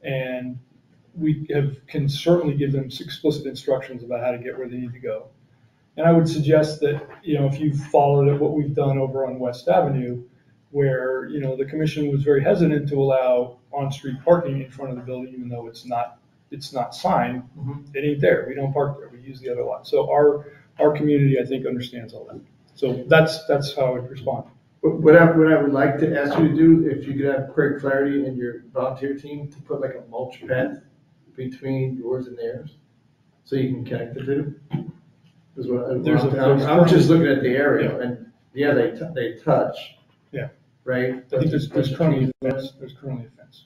and we can certainly give them explicit instructions about how to get where they need to go. And I would suggest that, if you followed what we've done over on West Avenue, where, the commission was very hesitant to allow on-street parking in front of the building, even though it's not it's not signed, it ain't there. We don't park there. We use the other lot. So our community, I think, understands all that. So that's how I would respond. What I would like to ask you to do, if you could have great clarity in your volunteer team, to put like a mulch path between yours and theirs, so you can connect the two. Is what I'm just looking at the area, and yeah, they touch. Yeah. Right? I think there's currently a fence. There's currently a fence.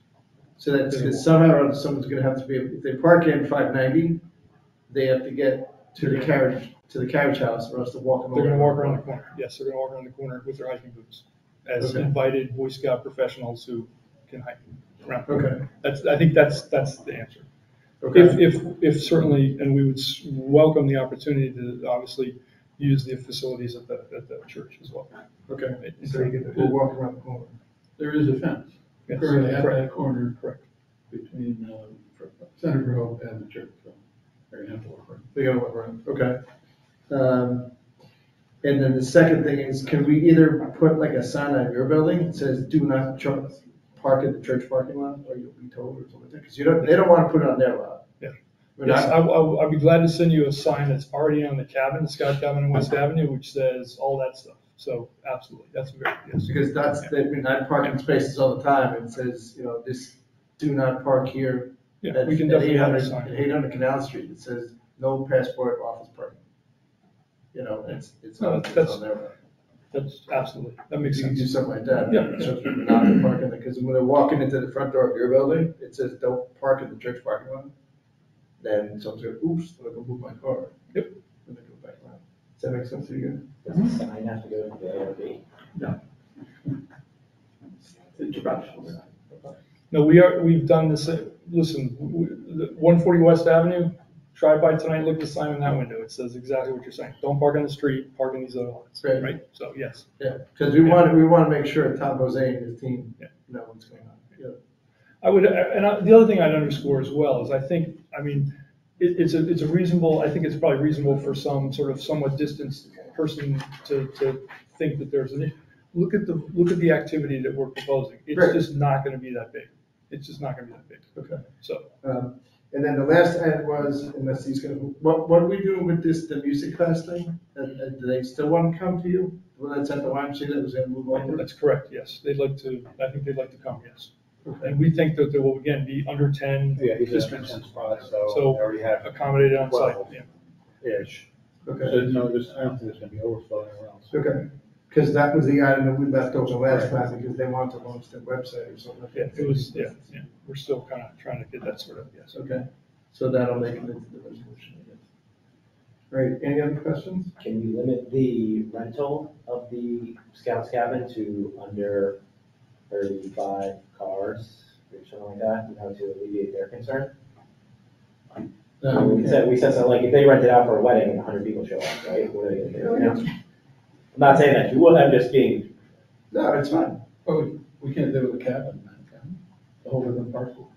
So that's, because somehow or other, someone's gonna have to be, if they park in 590, they have to get to the carriage house, or else they're walking. They're gonna walk around the corner. Yes, they're gonna walk around the corner with their hiking boots, as invited Boy Scout professionals who can hike around. Okay. I think that's the answer. Okay. If certainly, and we would welcome the opportunity to obviously use the facilities at the church as well. Okay. So you get to walk around the corner. There is a fence. Yes. Currently at that corner. Correct. Between Center Grove and the church. So they're gonna have to walk around. They gotta walk around. Okay. And then the second thing is, can we either put like a sign on your building that says "Do not park at the church parking lot," or you'll be told, or something like that? Because they don't want to put it on their lot. Yeah. Yes, I'll be glad to send you a sign that's already on the cabin, the Scout cabin on West Avenue, which says all that stuff. So absolutely, that's very, yes. Because I park in spaces all the time, and it says, this "Do not park here." Yeah, we can definitely have a sign. At 800 Canal Street, it says "No passport office parking." It's on their lot. That's absolutely, that makes You can sense. do something like that. Yeah. So people not to park in there, because when they're walking into the front door of your building, it says "Don't park in the church parking lot." Then someone's going, "Oops, I'm gonna move my car." Yep. And they go back around. Does that make sense to you? Does the sign have to go to the ARB? No. It's directional. No, we've done this, listen, 140 West Avenue, drive by tonight, look at the sign in that window. It says exactly what you're saying. Don't park on the street, park in these other lots, right? So, yes. Yeah, because we want to make sure Tom Jose and his team know what's going on. Yeah. The other thing I'd underscore as well is it's a reasonable, I think it's probably reasonable for some sort of somewhat distanced person to think that there's an issue. Look at the activity that we're proposing. It's just not going to be that big. It's just not going to be that big. Okay. So. And then the last ad was, unless he's going to, what are we doing with the music class thing? Do they still want to come to you? Well, that's at the YMCA that was going to move over? That's correct, yes. I think they'd like to come, yes. Okay. And we think that there will, again, be under 10 participants. 10 spots, so So they already have accommodated on site. Yeah. ish. Okay. So no, I don't think there's gonna be overflow anywhere else. Okay. Because that was the item that we left open last time, because they wanted to launch their website or something like that. Yeah, it was, yeah. We're still kind of trying to get that sort of, yes. Okay. So that'll make it into the resolution, I guess. Right, any other questions? Can you limit the rental of the Scouts cabin to under 35 cars or something like that, to alleviate their concern? We said something like, if they rent it out for a wedding and 100 people show up, right? What are they gonna do? I'm not saying that you would, I'm just being. No, it's fine. Oh, we can't do it with a cabin, the whole different parcel.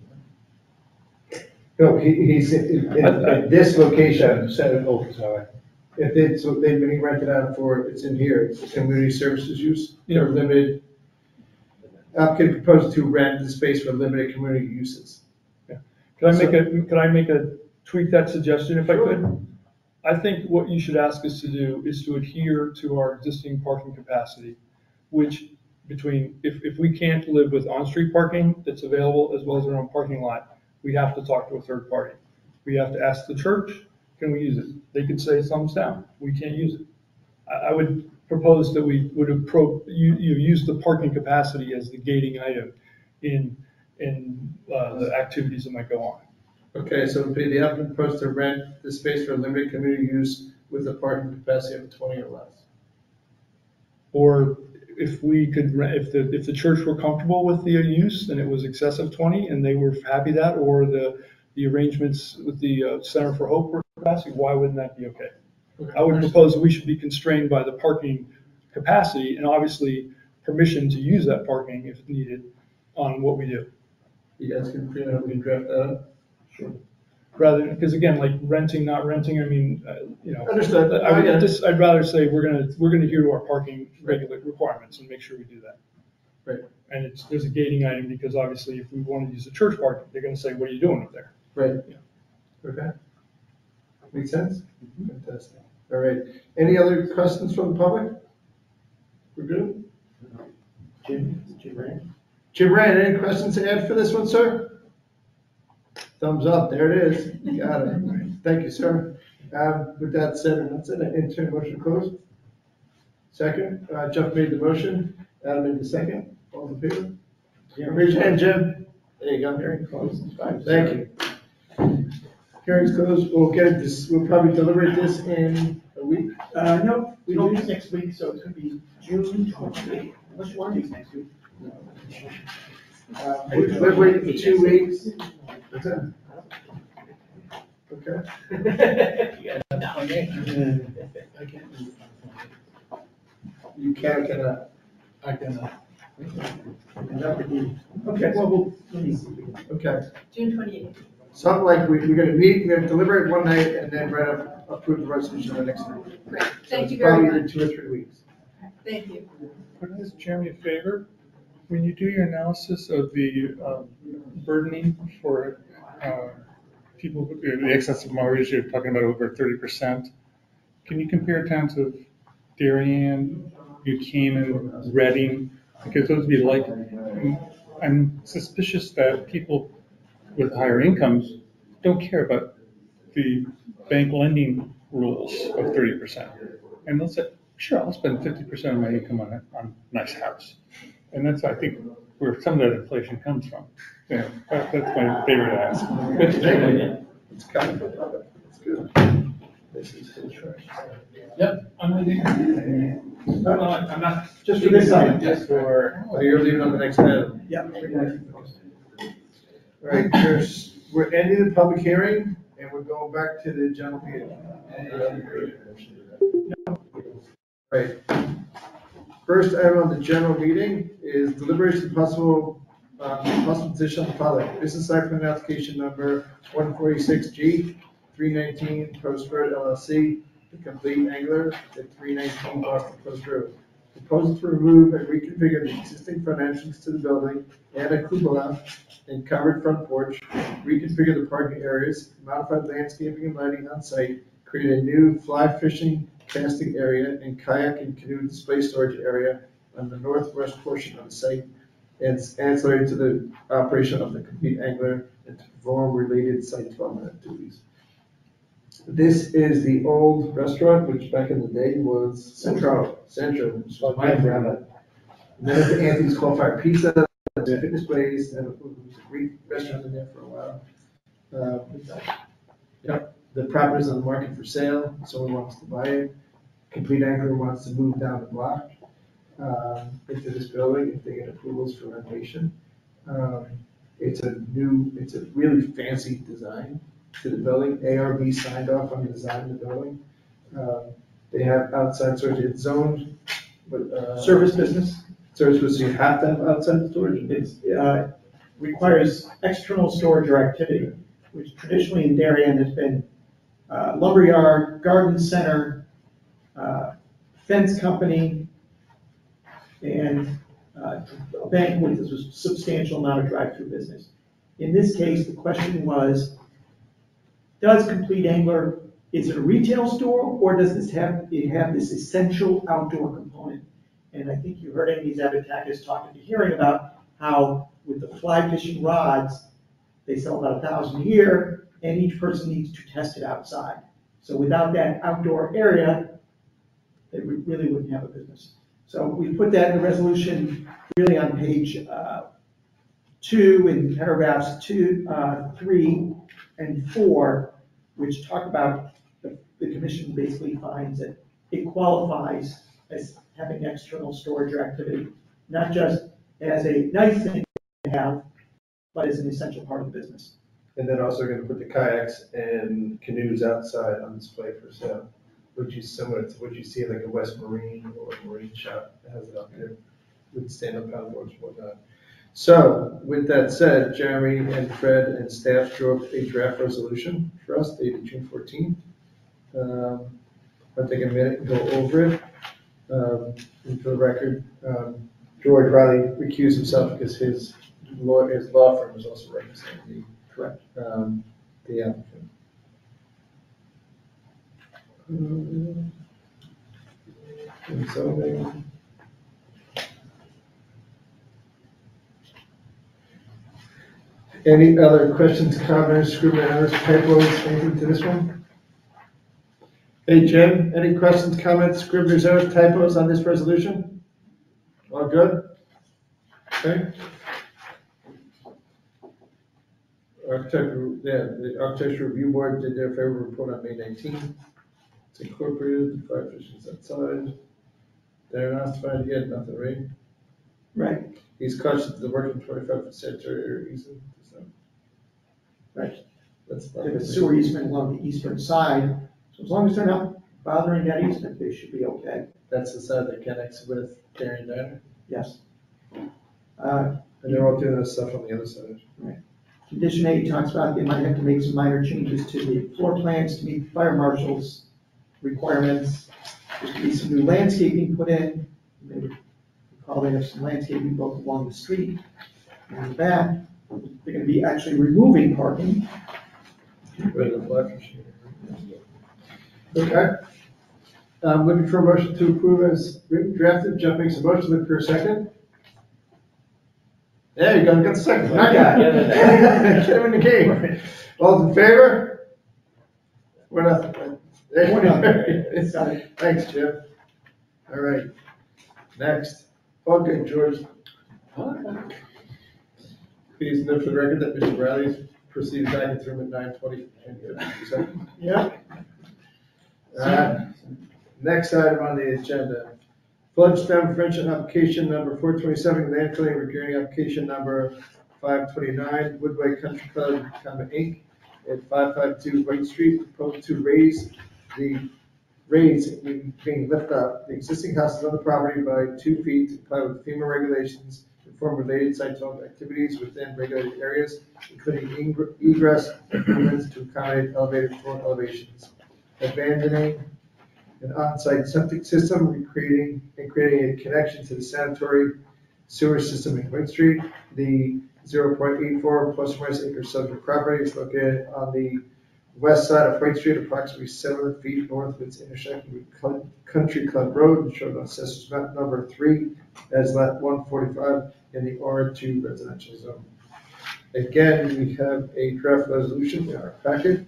No, he's at this location. Sorry. If it's, so they've been rented out for, it's in here, it's community services use, or limited. Applicant proposes to rent the space for limited community uses. Yeah. Could I make a tweak that suggestion if I could? I think what you should ask us to do is to adhere to our existing parking capacity, which if we can't live with on-street parking that's available as well as our own parking lot, we have to talk to a third party. We have to ask the church, can we use it? They could say thumbs down, we can't use it. I would propose that we would use the parking capacity as the gating item in the activities that might go on. Okay, so it'd be the applicant proposed to rent the space for limited community use with a parking capacity of 20 or less. Or if we could, if the church were comfortable with the use and it was excessive 20 and they were happy that, or the arrangements with the Center for Hope were capacity, why wouldn't that be okay? I would propose that we should be constrained by the parking capacity and obviously permission to use that parking if needed on what we do. You guys can draft that up? Sure. Rather, because again, like renting, not renting, Understood. I'd rather say we're gonna adhere to our parking regular requirements and make sure we do that. Right. And there's a gating item because obviously if we want to use the church parking, they're gonna say, what are you doing up there? Right. Okay. Make sense? Fantastic. All right. Any other questions from the public? We're good? Jim Rand? Jim Rand, any questions to add for this one, sir? Thumbs up, there it is. You got it. Thank you, sir. With that said, that's it. Entertained motion closed. Second, Jeff made the motion. Adam made the second. All in favor? Raise your hand, Jim. There you go. Hearing closed. Thank you. Hearing's closed. We'll get this, we'll probably deliberate this in a week. No, we don't meet next week, so it's gonna be June 28th, unless you want to meet next week. We'll deliberate in 2 weeks. What's that? Okay. You can, cannot. I can, Okay, Let me see. okay. June 28th. Something like we're gonna meet, we're gonna deliberate one night and then write up, approve the resolution the next night. Great, So thank it's you very probably much. either 2 or 3 weeks. Thank you. Could I ask Jeremy a favor? When you do your analysis of the burdening for people, the excess of mortgage, you're talking about over 30%. Can you compare towns of Darien, Buchanan, Reading? Because those would be like, I'm suspicious that people with higher incomes don't care about the bank lending rules of 30%. And they'll say, sure, I'll spend 50% of my income on a nice house. And that's, I think, where some of that inflation comes from. Yeah, that's my favorite ask. It's kind of, it's good. This is insurance. yep, I'm with you. I'm not. Just for this item. Just for. Oh, you're leaving on the next item. Yeah. All right, we're ending the public hearing and we're going back to the general meeting. Right. First item on the general meeting is deliberation of possible position on the following. Business site plan application number 146G, 319 Post Road LLC, the complete angler at 319 Boston Post Road. Proposal to remove and reconfigure the existing front entrance to the building, add a cupola and covered front porch, reconfigure the parking areas, modify landscaping and lighting on site, create a new fly fishing casting area and kayak and canoe display storage area on the northwest portion of the site, and ancillary to the operation of the complete angler and to perform related site development activities. This is the old restaurant, which back in the day was Centro, which was my favorite. And then it's Anthony's Coal Fire Pizza, the fitness place, and it was a great restaurant in there for a while. Yep, the property's on the market for sale, someone wants to buy it. Complete Angler wants to move down the block into this building if they get approvals for renovation. It's a really fancy design to the building. ARB signed off on the design of the building. They have outside storage. It's zoned, but Service business. Service was you have to have outside storage. It requires external storage or activity, which traditionally in Darien has been lumberyard, garden center, fence company, and a bank with a substantial amount of drive-through business. In this case, the question was, does Complete Angler, is it a retail store, or does it have this essential outdoor component? And I think you heard Amy Zabatakis talking to hearing about how with the fly fishing rods, they sell about 1,000 a year, and each person needs to test it outside. So without that outdoor area, they really wouldn't have a business. So we put that in the resolution really on page 2 in paragraphs 2, 3, and 4, which talk about the commission basically finds that it qualifies as having external storage or activity, not just as a nice thing to have, but as an essential part of the business. And then also going to put the kayaks and canoes outside on display for sale, which is similar to what you see like a West Marine or a Marine shop that has it out there with stand-up paddleboards and whatnot. So with that said, Jeremy and Fred and staff drew up a draft resolution for us dated June 14th. I'll take a minute and go over it. And for the record, George Riley recused himself because his law firm is also representing me. Correct. the applicant. And zoning. Any other questions, comments, scribbling errors, typos, anything to this one? Hey, Jim, any questions, comments, scribblers, errors, typos on this resolution? All good? Okay. The Architecture Review Board did their favorite report on May 19th. It's incorporated, the fire officials outside. They're not trying to get nothing, right? Right, He's cautious the working 25% area easement. So right. that's They have a sewer easement along the eastern side, so as long as they're not bothering that easement, they should be okay. That's the side that connects with Darien Diner. Yes. And they're all doing this stuff on the other side. Condition 8 talks about they might have to make some minor changes to the floor plans to meet fire marshal's requirements. There's to be some new landscaping put in. They would recall they have some landscaping both along the street and the back. They're going to be actually removing parking. Right, the flag machine. Okay. Looking for a motion to approve as written drafted. Jeff makes a motion, looking for a second. There you go, got the second. Not yet. Get him in the game. All in favor? We're nothing. Thanks, Jim. All right. Next. Okay, George. Please note for the record that Mr. Bradley proceeded back into room at 9:20. Yeah. Next item on the agenda. Floodstone Friendship application number 427, land filling regarding application number 529, Woodway Country Club, Inc. at 552 White Street, proposed to raise, being lift up, the existing houses on the property by 2 feet to comply with FEMA regulations, perform related site development activities within regulated areas, including egress improvements to accommodate elevated floor elevations, abandoning an on-site septic system, creating a connection to the sanitary sewer system in White Street. The 0.84 plus or minus acre subject property is located on the west side of White Street, approximately 7 feet north of its intersection with Country Club Road, and shown on Assessor's map number 3 as lot 145 in the R2 residential zone. Again, we have a draft resolution in our packet.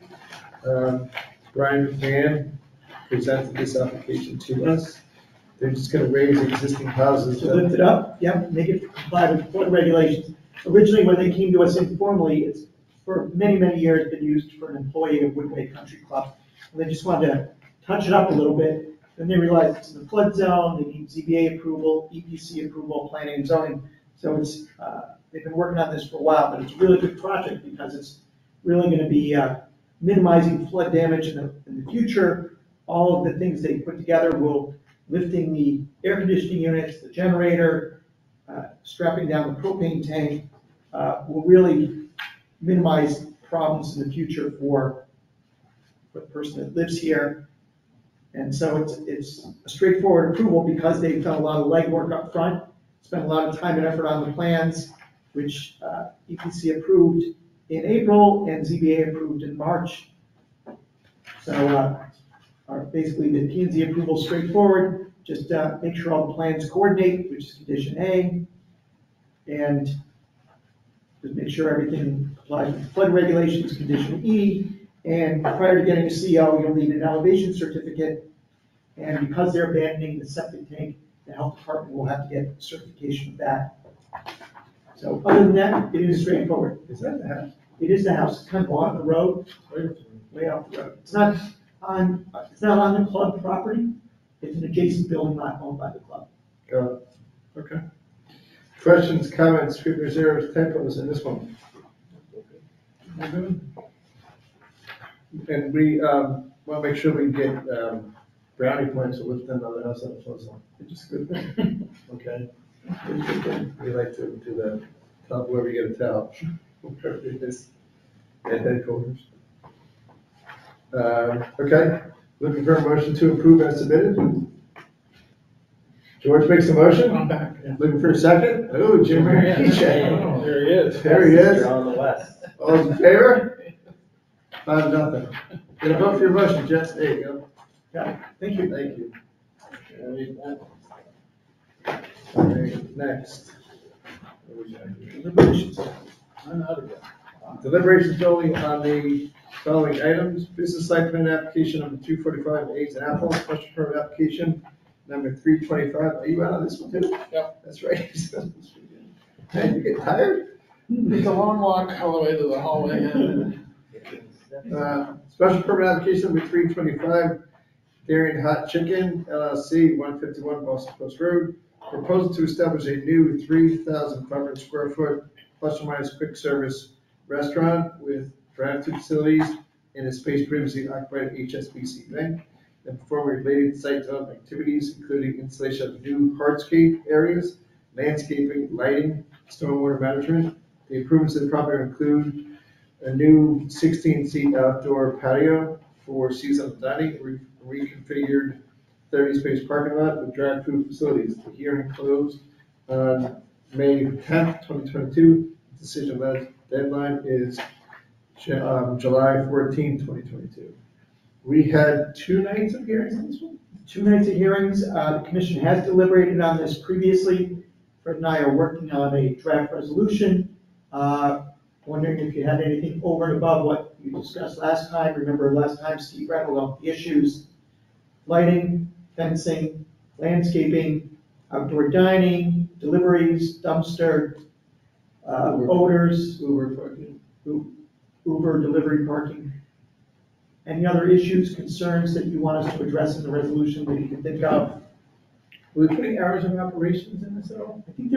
Brian McMahon presented this application to us. They're just going to raise existing houses. To lift it up, yeah, make it comply with flood regulations. Originally, when they came to us informally, it's for many, many years been used for an employee of Woodway Country Club. And they just wanted to touch it up a little bit. Then they realized it's in the flood zone, they need ZBA approval, EPC approval, planning and zoning. So it's, they've been working on this for a while, but it's a really good project because it's really going to be minimizing flood damage in the future. All of the things they put together will lifting the air conditioning units, the generator, strapping down the propane tank, will really minimize problems in the future for the person that lives here. And so it's a straightforward approval because they've done a lot of legwork up front, spent a lot of time and effort on the plans, which EPC approved in April and ZBA approved in March. So basically the P&Z approval is straightforward, just make sure all the plans coordinate, which is condition A, and just make sure everything complies with flood regulations, condition E, and prior to getting a CO, you'll need an elevation certificate, and because they're abandoning the septic tank, the health department will have to get certification of that. So other than that, it is straightforward. Is that the house? It is the house, it's kind of off the road, way off the road. It's not on the club property, it's an adjacent building lot owned by the club. Got it. Okay. Questions, comments, scribblers, errors, typos in this one? And we want to make sure we get brownie points to lift another house on the flood zone. It's just a good thing. Okay. It's a good thing. We like to do that. Tell where we get a towel. Wherever it is at headquarters. Okay. Looking for a motion to approve as submitted. George makes a motion. I'm back. Looking for a second. Oh, Jim. There he is. There he is. You're on the west. All those in favor? 5-0. Gonna vote for your motion, Jess, there you go. Yeah, thank you. Thank you. All right, next. Deliberations. Deliberations only on the following items: business site plan application number 245, Eggs and Apples, special permit application number 325. Are you out on this one too? Yep. That's right. Man, you get tired? It's a long walk all the way to the hallway. Special permit application number 325, Darien Hot Chicken LLC, 151 Boston Post Road. Proposal to establish a new 3,500 square foot plus or minus quick service restaurant with drive-through facilities in a space previously occupied HSBC Bank, and perform related site development activities, including installation of new hardscape areas, landscaping, lighting, stormwater management. The improvements to the property include a new 16-seat outdoor patio for seasonal dining, reconfigured 30-space parking lot with drive-through facilities. The hearing closed on May 10th, 2022. Decision deadline is July 14th, 2022. We had 2 nights of hearings on this one? 2 nights of hearings. The commission has deliberated on this previously. Fred and I are working on a draft resolution. Wondering if you had anything over and above what you discussed last time. Remember last time Steve rattled off the issues: lighting, fencing, landscaping, outdoor dining, deliveries, dumpster, odors, Uber parking. Uber delivery parking. Any other issues, concerns that you want us to address in the resolution that you can think of? Were we putting hours of operations in this at all? I think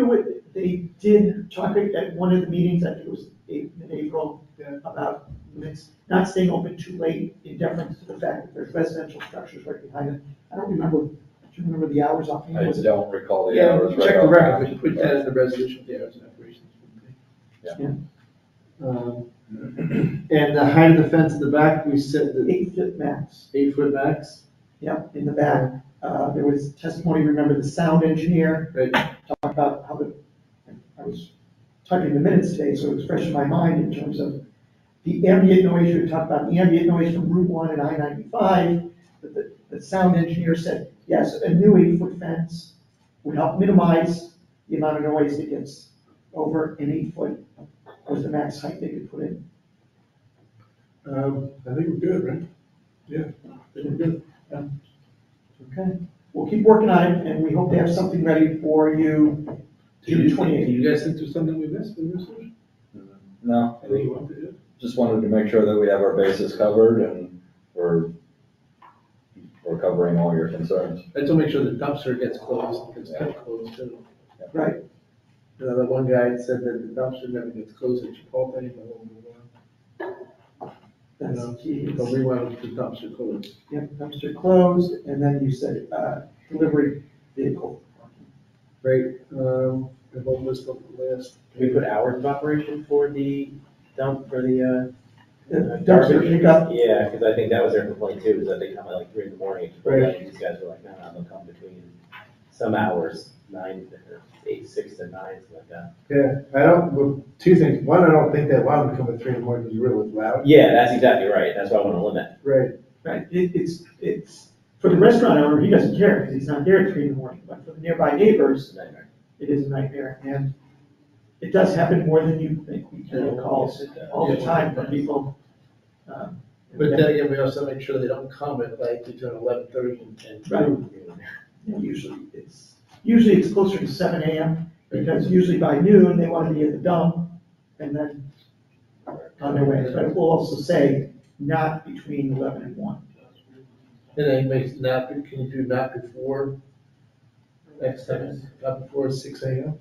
they did talk at one of the meetings, I think it was mid-April, about limits, not staying open too late in deference to the fact that there's residential structures right behind it. I don't remember, do you remember the hours offhand? I don't recall the Yeah, hours. check right the off record, hand. we put that in the resolution, the hours of operations. Yeah. And the height of the fence in the back, we said that 8 foot max. 8 foot max. Yep, in the back. There was testimony, remember the sound engineer Right. talked about how I was typing the minutes today, so it was fresh in my mind in terms of the ambient noise. We talked about the ambient noise from Route 1 and I-95. But the sound engineer said, yes, a new 8-foot fence would help minimize the amount of noise that gets over an 8 foot was the max height they could put in. I think we're good, right? Yeah, I think we're good. Okay, we'll keep working on it, and we hope to have something ready for you June Do 28th. you guys think there's something we missed in this one? No, Anything you want to do? just wanted to make sure that we have our bases covered and we're covering all your concerns. And to make sure the dumpster gets closed, gets kept closed too. Right. The one guy said that the dumpster never gets closed at Chipotle, but That's key. but we want the dumpster closed. Yep, dumpster closed, and then you said, delivery vehicle. Right, the whole list of the list. Can we put hours of operation for the dump, for the, Dumpster garbage? pickup. Yeah, because I think that was their complaint too, is that they come at like 3 in the morning. Right. And these guys were like, no, they'll come between some hours, 6 to 9, something like that. Yeah, I don't, well, 2 things. One, I don't think they allow them to come at 3 in the morning because it's really loud. Yeah, that's exactly right. That's why I want to limit. Right. Right, it's, for the restaurant owner, he doesn't care, because he's not there at 3 in the morning, but for the nearby neighbors, It's a nightmare. it is a nightmare, and it does happen more than you think. We get calls all the time from people. But then again, we also make sure they don't come at like between 11:30 and Right. 2. Usually it's closer to 7 a.m., because usually by noon, they want to be at the dump, and then on their way. But it will also say, not between 11 and 1. And then it makes not, can you do not before next time, not before 6 a.m.?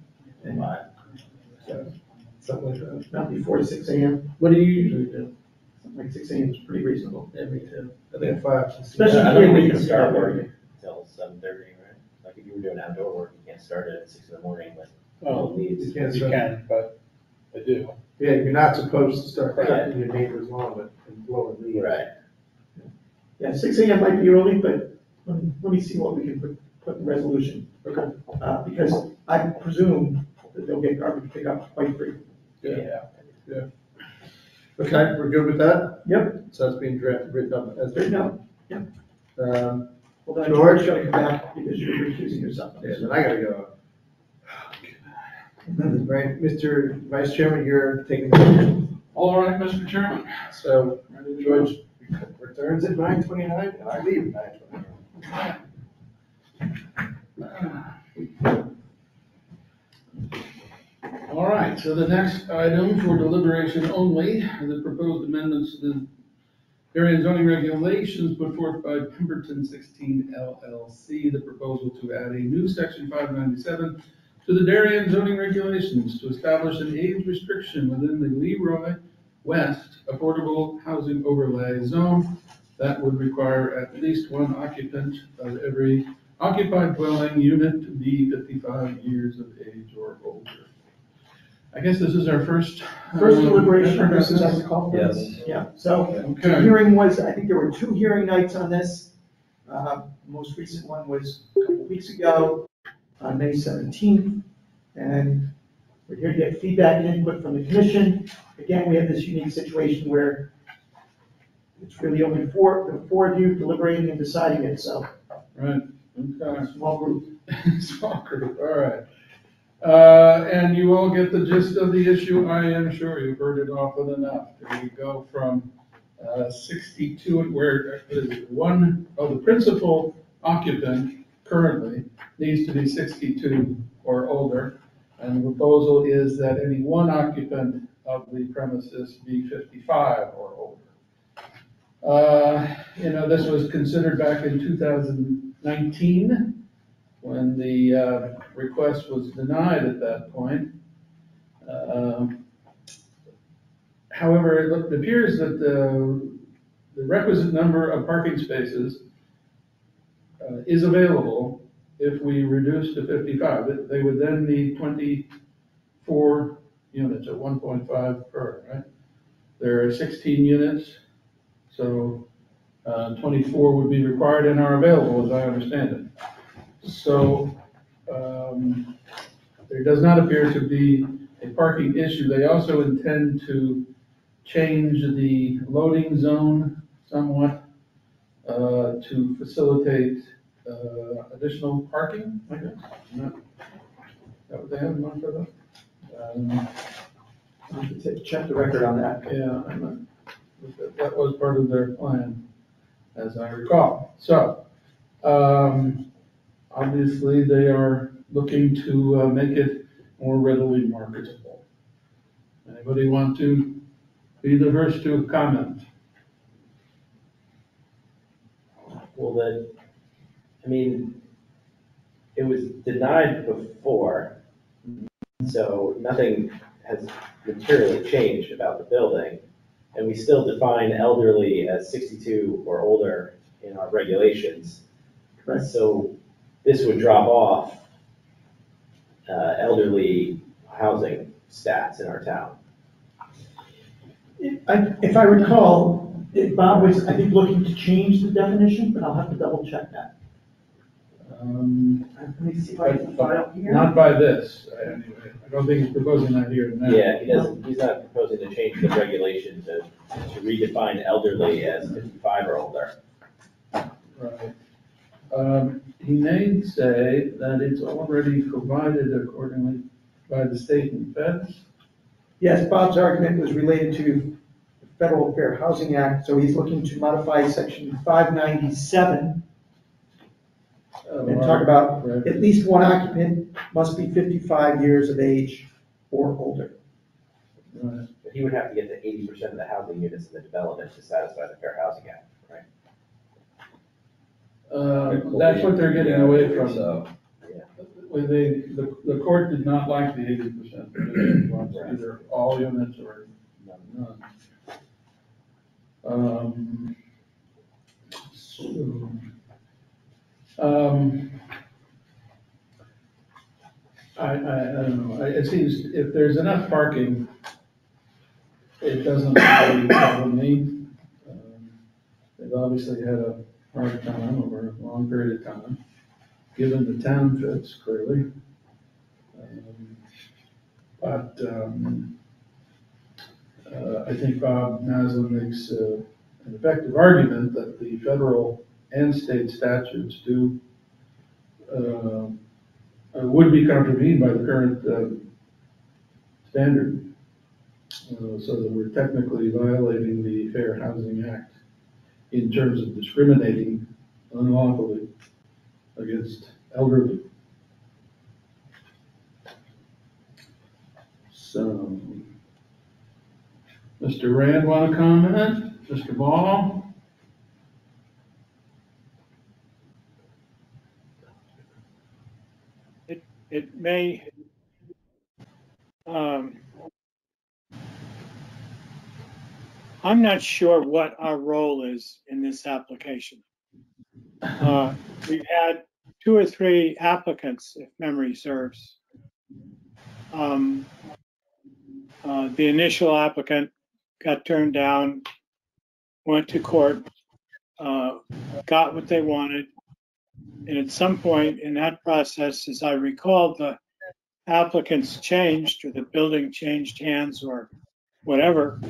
So, something like that. Not before 6 a.m., What do you usually do? something like 6 a.m. is pretty reasonable. Yeah, me too. I think 5. Especially I don't during think you the can start work. work until 7:30, right? Like if you were doing outdoor work, you can't start it at 6 in the morning, but. Oh, leaves. You can't You start. can, but I do. Yeah, you're not supposed to start Right. cutting your neighbor's lawn and blowing leaves. Right. Yeah, 6 a.m. might be early, but let me see what we can put in the resolution. Okay. Because I presume that they'll get garbage pickup quite frequently. Yeah. Okay, we're good with that? Yep. So that's being written up as. Written up, yep. Um, Hold on, George? George, gotta come back because you're recusing yourself. yeah, then I gotta go. Right, Mr. Vice Chairman, you're taking the, All right, Mr. Chairman. so George returns at 9:29 and I leave at 9:29. All right, so the next item for deliberation only are the proposed amendments to the Darien zoning regulations put forth by Pemberton 16 LLC. The proposal to add a new section 597 to the Darien zoning regulations to establish an age restriction within the Leroy West Affordable Housing Overlay Zone that would require at least one occupant of every occupied dwelling unit to be 55 years of age or older. I guess this is our first. Deliberation on this, as I Yes. recall. Yes. Yeah, so the Okay. hearing was, I think there were 2 hearing nights on this. Most recent one was a couple weeks ago, on May 17th. And we're here to get feedback and input from the commission. Again, we have this unique situation where it's really only the four of you deliberating and deciding it, so Right, okay. small group. Small group, all right. And you all get the gist of the issue, I am sure you've heard it often enough. We go from 62, where the principal occupant currently needs to be 62 or older. And the proposal is that any one occupant of the premises be 55 or older. This was considered back in 2019, when the request was denied at that point. However, it appears that the requisite number of parking spaces is available if we reduce to 55. They would then need 24 units at 1.5 per, right? There are 16 units, so 24 would be required and are available, as I understand it. So there does not appear to be a parking issue. They also intend to change the loading zone somewhat to facilitate additional parking, I guess. Is that what they have in mind for that? I have to check the record on that. Yeah, that was part of their plan, as I recall. So, obviously, they are looking to make it more readily marketable. Anybody want to be the first to comment? Well, it was denied before, so nothing has materially changed about the building. And we still define elderly as 62 or older in our regulations. Correct. So this would drop off elderly housing stats in our town. If I recall, Bob was, I think, looking to change the definition, but I'll have to double check that. Let me see if I can file here. Not by this, anyway. I don't think he's proposing that here tonight. Yeah, he's not proposing to change the regulation to redefine elderly as 55 or older. Right. He may say that it's already provided accordingly by the state and feds. Yes, Bob's argument was related to the Federal Fair Housing Act, so he's looking to modify section 597 and talk about at least one occupant must be 55 years of age or older. Right. But he would have to get to 80% of the housing units in the development to satisfy the Fair Housing Act, right? That's what they're getting away from. So, When the court did not like the 80%, it wants either all units or none. I don't know, it seems if there's enough parking, it doesn't really bother me. They've obviously had a hard time over a long period of time, given the town fits clearly. I think Bob Naslin makes an effective argument that the federal and state statutes would be contravened by the current standard. So that we're technically violating the Fair Housing Act in terms of discriminating unlawfully against elderly. So, Mr. Rand, want to comment? Mr. Ball? It may, I'm not sure what our role is in this application. We've had 2 or 3 applicants, if memory serves. The initial applicant got turned down, went to court, got what they wanted. And at some point in that process, as I recall, the applicants changed, or the building changed hands or whatever.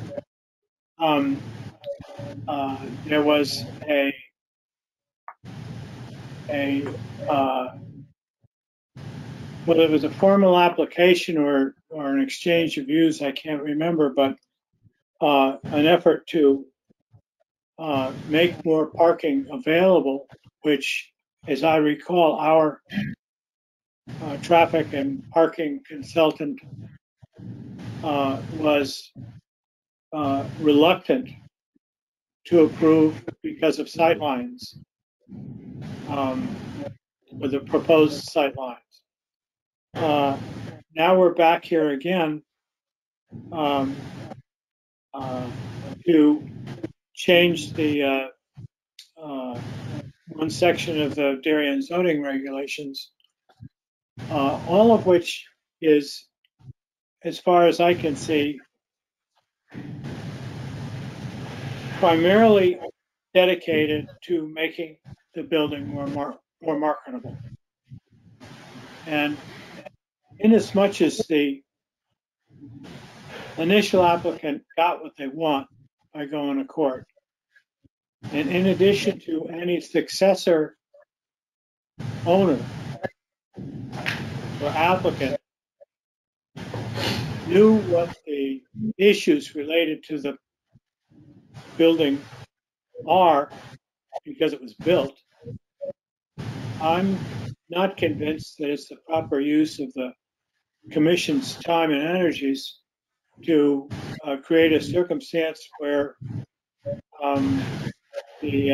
There was whether it was a formal application or an exchange of views, I can't remember, but an effort to make more parking available, which, as I recall, our traffic and parking consultant was reluctant to approve because of sightlines, or the proposed sightlines. Now we're back here again to change the one section of the Darien zoning regulations, all of which is, as far as I can see, primarily dedicated to making the building more marketable. And inasmuch as the initial applicant got what they want by going to court, and in addition to any successor owner or applicant knew what the issues related to the building are because it was built, I'm not convinced that it's the proper use of the Commission's time and energies to create a circumstance where the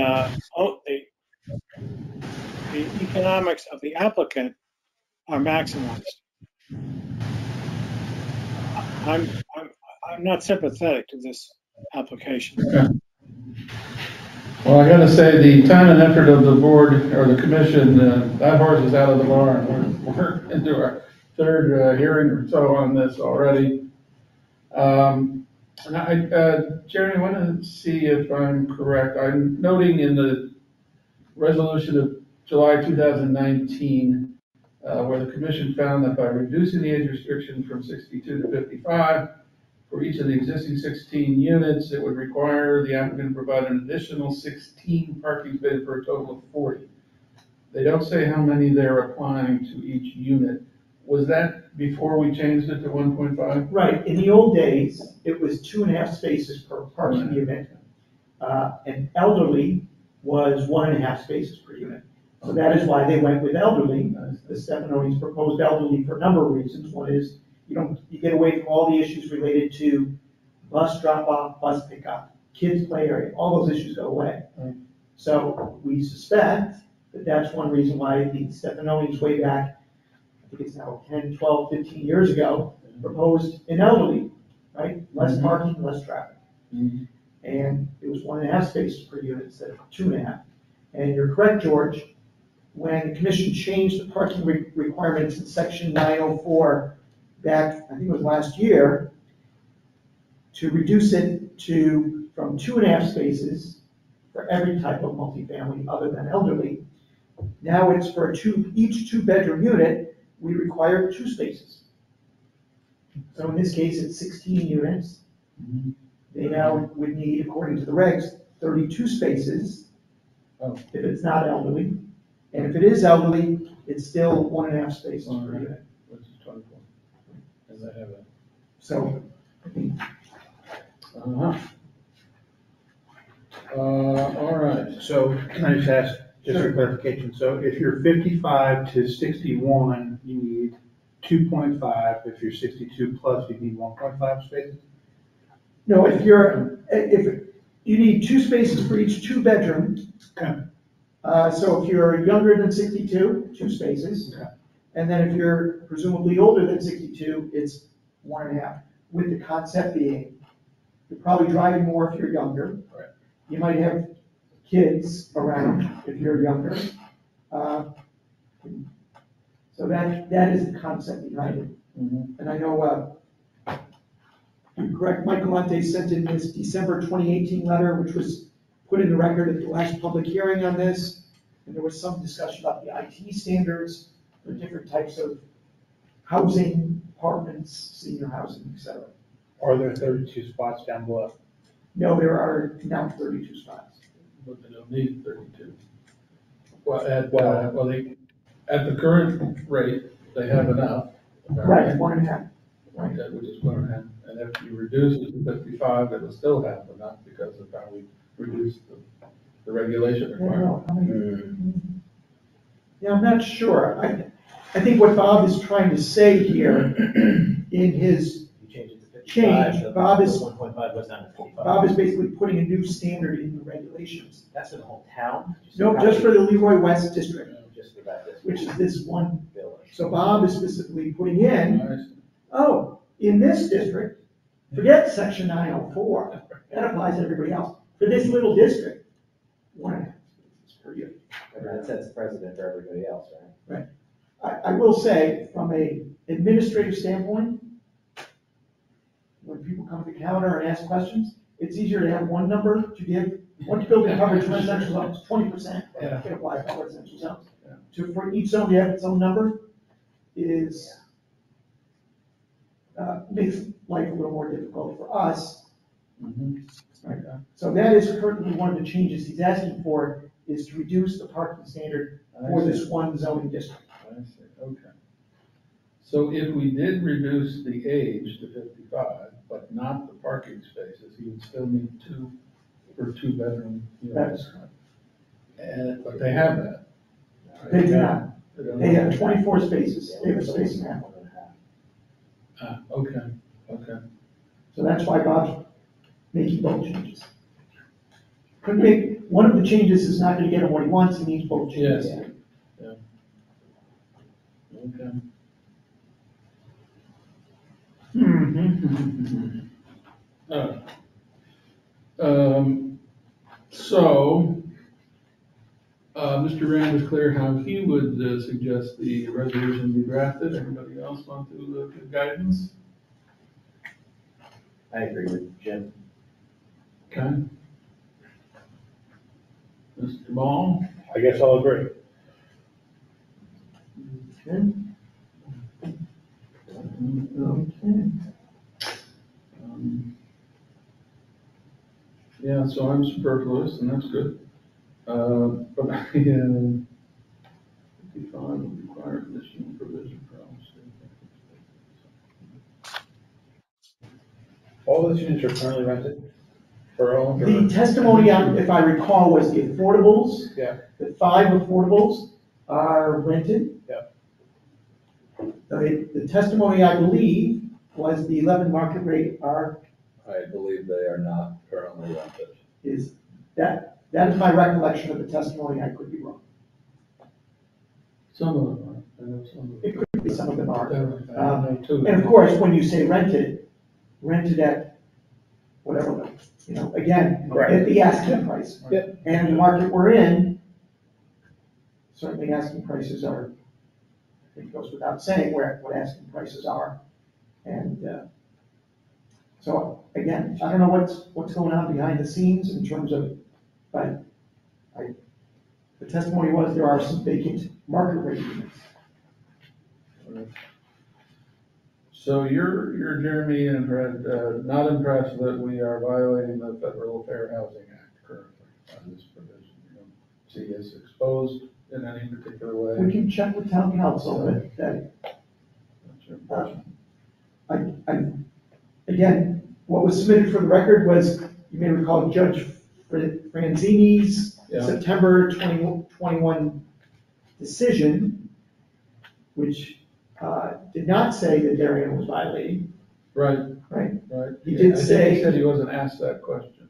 economics of the applicant are maximized. I'm not sympathetic to this application. Okay. Well, I gotta say, the time and effort of the board or the commission, that horse is out of the barn. We're into our 3rd hearing or so on this already. Jeremy, I want to see if I'm correct. I'm noting in the resolution of July 2019, where the commission found that by reducing the age restriction from 62 to 55 for each of the existing 16 units, it would require the applicant to provide an additional 16 parking spaces for a total of 40. They don't say how many they're applying to each unit. Was that before we changed it to 1.5? Right, in the old days, it was 2.5 spaces per parking unit, and elderly was 1.5 spaces per unit. So that is why they went with elderly. The Stefanonis proposed elderly for a number of reasons. One is you get away from all the issues related to bus drop-off, bus pickup, kids play area, all those issues go away. So we suspect that that's one reason why the Stefanonis way back, I think it's now 10, 12, 15 years ago, proposed an elderly, right? Less parking, less traffic. And it was 1.5 spaces per unit instead of 2.5. And you're correct, George, when the commission changed the parking requirements in section 904 back, I think it was last year, to reduce it from 2.5 spaces for every type of multifamily other than elderly. Now it's for each 2-bedroom unit, we require 2 spaces. So in this case, it's 16 units, They now would need, according to the regs, 32 spaces Oh. if it's not elderly. And if it is elderly, it's still 1.5 spaces per unit. Which is 24. As I have it. So, I think, Uh-huh. All right. So can I just ask, just for clarification, so if you're 55 to 61, you need 2.5. If you're 62 plus, you need 1.5 spaces? no, if you need 2 spaces for each 2-bedroom. Okay. So if you're younger than 62, 2 spaces. Okay. And then if you're presumably older than 62, it's 1.5. With the concept being, you're probably driving more if you're younger. Right. You might have kids around if you're younger. So that is the concept behind it. And I know, you're correct, Michael Lante sent in his December 2018 letter, which was put in the record at the last public hearing on this. And there was some discussion about the IT standards for different types of housing, apartments, senior housing, et cetera. Are there 32 spots down below? No, there are now 32 spots. But they don't need 32. Well, at the current rate, they have enough. Right, 1.5. Right. Which is 1.5. And if you reduce it to 55, it'll still have enough because of how we reduced the regulation I don't requirement. know, how many- Yeah, I'm not sure. I think what Bob is trying to say here in his You change it to 55. change, the- Bob is- the 1.5 goes down to 55. Bob is basically putting a new standard in the regulations. That's for the whole town? No, just for the Leroy West district, Just for that district. which is this one. Village. So Bob is specifically putting in, I see. oh, in this district, forget section 904. That applies to everybody else. For this little district, 1.5 spaces per unit. And that sets precedent for everybody else, right? I will say, from a administrative standpoint, when people come to the counter and ask questions, it's easier to have one number to give. Once building coverage residential zones, 20%, Yeah. it applies to all residential zones. Yeah. For each zone to have its own number is, makes life a little more difficult for us. Right? So that is currently one of the changes he's asking for, is to reduce the parking standard for this one zoning district. I see, okay. So if we did reduce the age to 55, but not the parking spaces, you would still need 2 for 2-bedroom units. But they have that. They do not. They don't They have that. 24 spaces, they have a space and a half. Okay, okay. So that's why Bob's making both changes. Could make, one of the changes is not gonna get him what he wants, he needs both changes. Yes. Yeah. Okay. All right. So, Mr. Rand is clear how he would suggest the resolution be drafted. Everybody else want to give guidance? I agree with Jim. Okay. Mr. Ball? I guess I'll agree. Okay. Okay. Yeah, so I'm superfluous, and that's good. But I, 55 would require additional provision for all states. All those units are currently rented for all? The testimony on, if I recall, was the affordables. Yeah. The 5 affordables are rented. Yeah. The testimony, I believe, was the 11 market rate are, I believe they are not currently rented. is, that is my recollection of the testimony, I could be wrong. Some of them are. I know some of them. It could be some of them are. I know two. And of course, when you say rented at whatever, again, at the asking price. Yep. And the market we're in, certainly asking prices are, I think it goes without saying what asking prices are. And so again, I don't know what's going on behind the scenes in terms of, but the testimony was there are some vacant market rate units. So you're Jeremy, and not impressed that we are violating the Federal Fair Housing Act currently on this provision. You don't see us exposed in any particular way. We can check with town council, but that, That's your impression. again, what was submitted for the record was, you may recall, Judge Franzini's Yeah. September 2021 decision, which did not say that Darien was violating, Right, right? right. He Yeah, did I think say- he said he wasn't asked that question.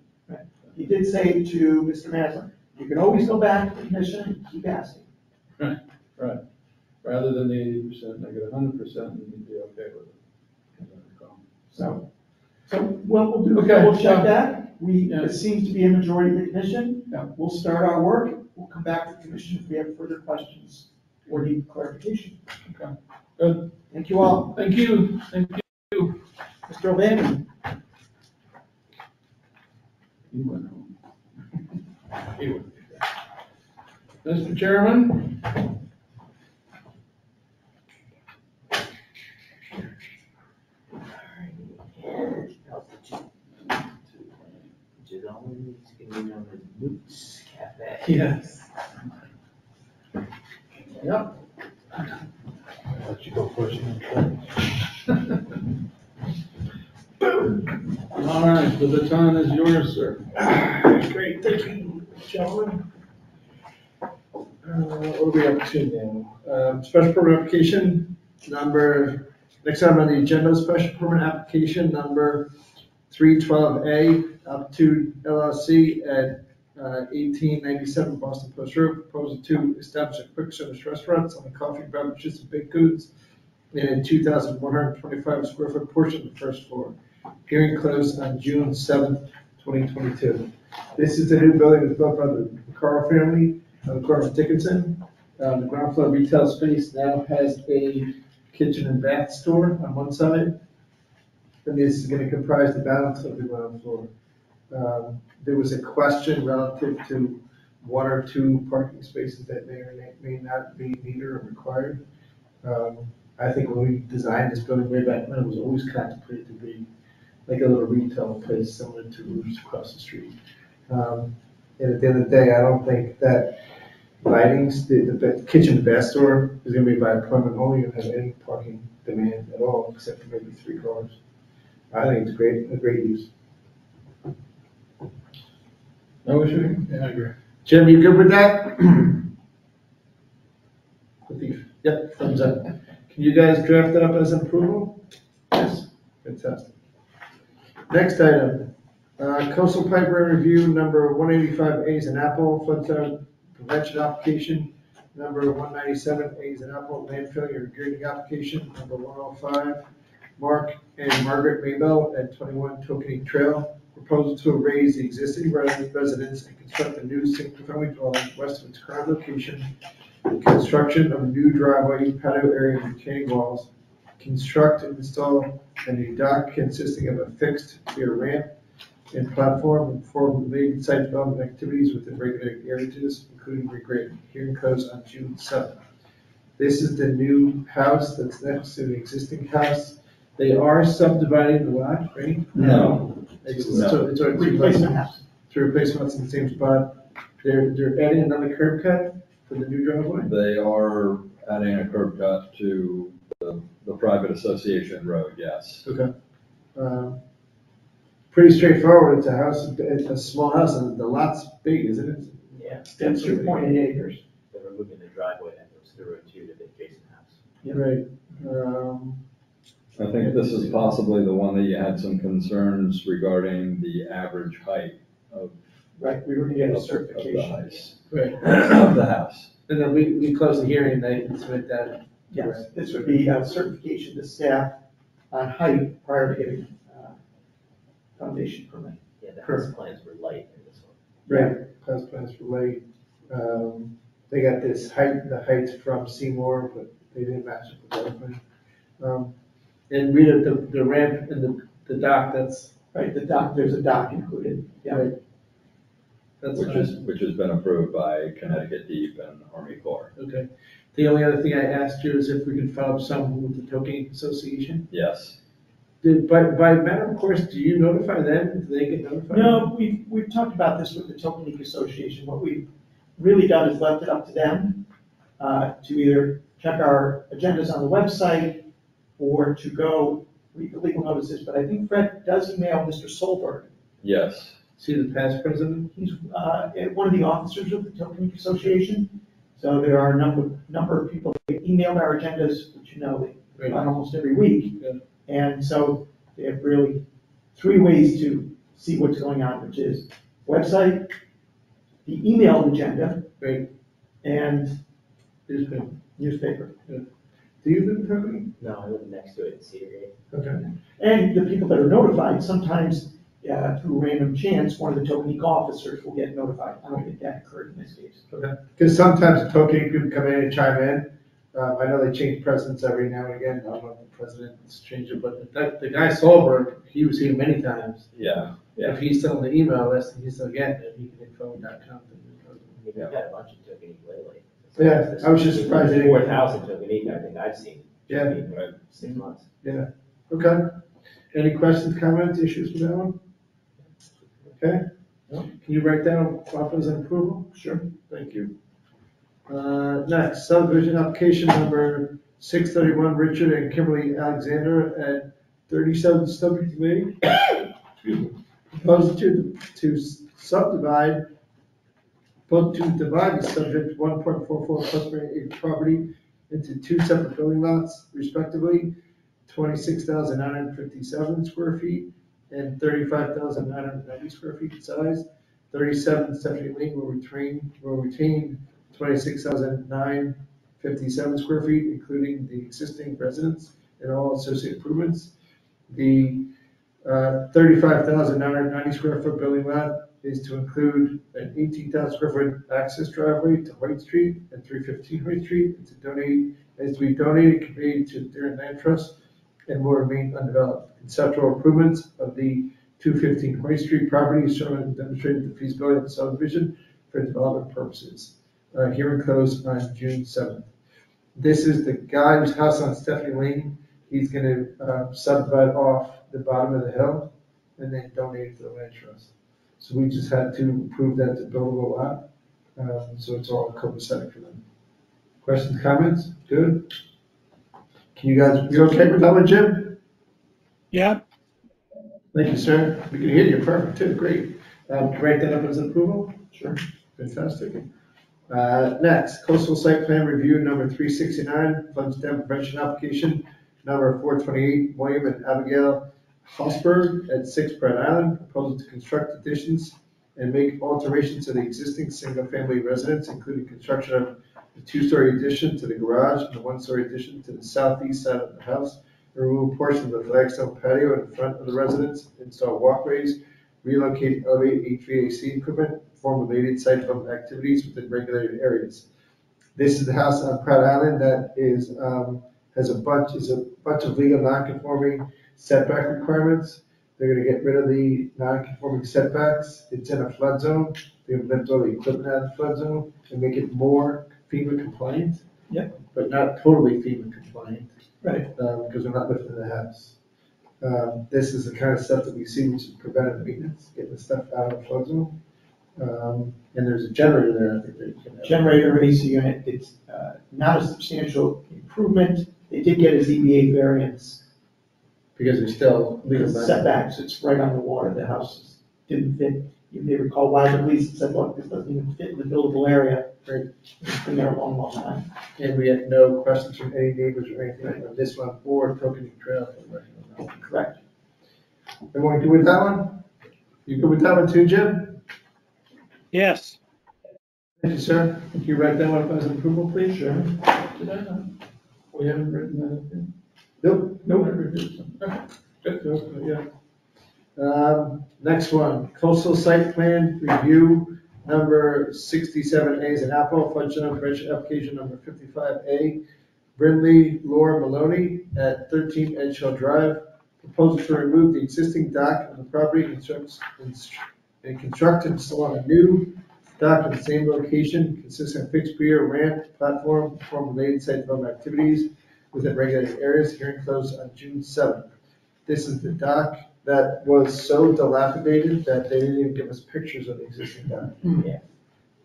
He did say to Mr. Maslin, you can always go back to the commission and keep asking. Right, right. Rather than the 80%, make it 100%, and you'd be okay with it, as I recall. So what we'll do is Okay, we'll check yeah. that. Yeah. It seems to be a majority of the commission. Yeah. We'll start our work. We'll come back to the commission if we have further questions or need clarification. Okay, good. Thank you all. Thank you, thank you. Mr. O'Bannon. He went home. He wouldn't be there. Mr. Chairman? Yes. Yep. I'll let you go first. All right, the baton is yours, sir. Great, thank you, gentlemen. What are we up to now? Special permit application number, next item on the agenda, special permit application number 312A, Altitude LLC at 1897 Boston Post Road, proposal to establish a quick service restaurant on the coffee, beverages, and baked goods in a 2,125 square foot portion of the first floor. Hearing closed on June 7th, 2022. This is the new building that's built by the Carl family on the corner of Dickinson. The ground floor retail space now has a kitchen and bath store on one side. And this is going to comprise the balance of the ground floor. There was a question relative to one or two parking spaces that may or may not be needed or required. I think when we designed this building way back when, it was always contemplated to be like a little retail place similar to Roof's across the street. And at the end of the day, I don't think that lighting's, the kitchen and bath store is gonna be by appointment only and have any parking demand at all, except for maybe 3 cars. I think it's a great use. No issue? Yeah, I agree. Jim, you good with that? Yep, thumbs up. Can you guys draft that up as approval? Yes. Fantastic. Next item, coastal pipeline review number 185 A's and Apple, flood zone prevention application number 197 A's and Apple, landfill irrigating application number 105, Mark and Margaret Maybell at 21 Tokenie Trail. Proposal to raise the existing residence and construct a new single-family dwelling west of its current location. Construction of a new driveway, patio area, and retaining walls. Construct and install a new dock consisting of a fixed pier ramp and platform, and perform related site development activities within regulated areas, including regrading. Hearing closed on June 7th. This is the new house that's next to the existing house. They are subdividing the lot, right? No. It's No. it's a Replacement house. It's a replacement in the same spot. They're adding another curb cut for the new driveway? They are adding a curb cut to the private association road, yes. Okay. Pretty straightforward. It's a house, it's a small house, and the lot's big, isn't it? Yeah, That's 2.8 acres. they're removing the driveway that goes through it too, to the adjacent house. Right. I think this is possibly the one that you had some concerns regarding the average height of. Right, we were gonna get a of the certification. house. Right. Of the house. And then we close the hearing, they can submit that. Yes, this would be a certification to staff on height prior to getting foundation permit. Yeah, the Correct. house plans were light in this one. Right. Class plans for late. They got this height, the heights from Seymour, but they didn't match it with the other plan. And read it, the ramp and the dock, that's. Right, the dock, there's a dock included, yeah. Right. That's Which has been approved by Connecticut Deep and Army Corps. Okay. The only other thing I asked you is if we could follow up some with the Token Association. Yes. By matter of course, do you notify them? Do they get notified? No, we've talked about this with the Tokenique Association. What we've really done is left it up to them to either check our agendas on the website or to go read the legal notices. But I think Fred does email Mr. Solberg. Yes. See the past president? He's one of the officers of the Tokenique Association. So there are a number of people that email our agendas, which they run almost every week. Yeah. And so they have really 3 ways to see what's going on, which is website, the emailed agenda, Right. and Newspaper. newspaper. Do you live in Token? No, I live next to it in Cedar Gate. Okay. And the people that are notified, sometimes through random chance, one of the Tokenique officers will get notified. I don't think that occurred in this case. Okay. Because sometimes the Token people come in and chime in. I know they change presidents every now and again. I don't know if the president's changed it, but the guy Solberg, he was here many times. Yeah. If he's still on the email list, and he's still getting it, he can hit phone.com. We've had a bunch of Tokenique lately. Yeah, I was just surprised they didn't- 4,000 Tokenique, I think I've seen. Yeah. in 6 months. Yeah, okay. Any questions, comments, issues with that one? Okay. Can you write down offers and approval? Sure. Thank you. Next, subdivision application number 631, Richard and Kimberly Alexander at 37 Stubbs Way. Proposed to subdivide, both to divide the subject 1.44 plus acre property into 2 separate building lots respectively, 26,957 square feet and 35,990 square feet in size. 37 Stephanie Lane will retain 26,957 square feet, including the existing residence and all associated improvements. The 35,990 square foot building lot is to include an 18,000 square foot access driveway to White Street and 315 White Street, and to be donated, conveyed to Darien Land Trust, and will remain undeveloped. Conceptual improvements of the 215 White Street property is shown and demonstrated the feasibility of the subdivision for development purposes. Hearing closed on June 7th. This is the guy whose house on Stephanie Lane. He's going to subdivide off the bottom of the hill and then donate it to the land trust. So we just had to approve that to buildable lot. So it's all copacetic for them. Questions, comments? Good. Can you guys, you okay with that one, Jim? Yeah, Thank you, sir. We can hear you perfect too. Great. Can you write that up as an approval? Sure. Fantastic. Next, coastal site plan review number 369, flood dam prevention application number 428, William and Abigail Hosberg at 6 Brett Island, proposal to construct additions and make alterations to the existing single-family residence, including construction of a 2-story addition to the garage and a 1-story addition to the southeast side of the house, remove a portion of the flagstone patio in front of the residence, install walkways, relocate elevated HVAC equipment, perform related site development activities within regulated areas. This is the house on Pratt Island that is has a bunch of legal non-conforming setback requirements. They're going to get rid of the non-conforming setbacks. It's in a flood zone. They're going to lift all the equipment out of the flood zone and make it more FEMA compliant. Yep. But not totally FEMA compliant. Right. Because they're not lifting the house. This is the kind of stuff that we see, which is preventive maintenance, getting the stuff out of the flood zone. And there's a generator there, I think they can have. Generator AC unit, it's not a substantial improvement. They did get a ZBA variance. Because they're still legal. Because setbacks, it's right on the water, the house didn't fit. You may recall why the police said, look, this doesn't even fit in the buildable area. Right. It's been there a long, long time. And we had no questions from any neighbors or anything on this one, or Tokenique Trail. Correct. Everyone good with that one? You good with that one too, Jim? yes. Thank you, sir. Can you write that one up as an approval, please? Sure. We haven't written that up yet. Nope. Nope. Okay. Good. Yeah. Next one, coastal site plan review number 67A is an Apple flood zone prevention application number 55A. Brindley Laura Maloney at 13 Edge Hill Drive. Proposal to remove the existing dock on the property and construct and install a new Dock in the same location, consisting of fixed pier, ramp, platform, perform related site development activities within regulated areas. Hearing closed on June 7th. This is the dock that was so dilapidated that they didn't even give us pictures of the existing dock. Yeah.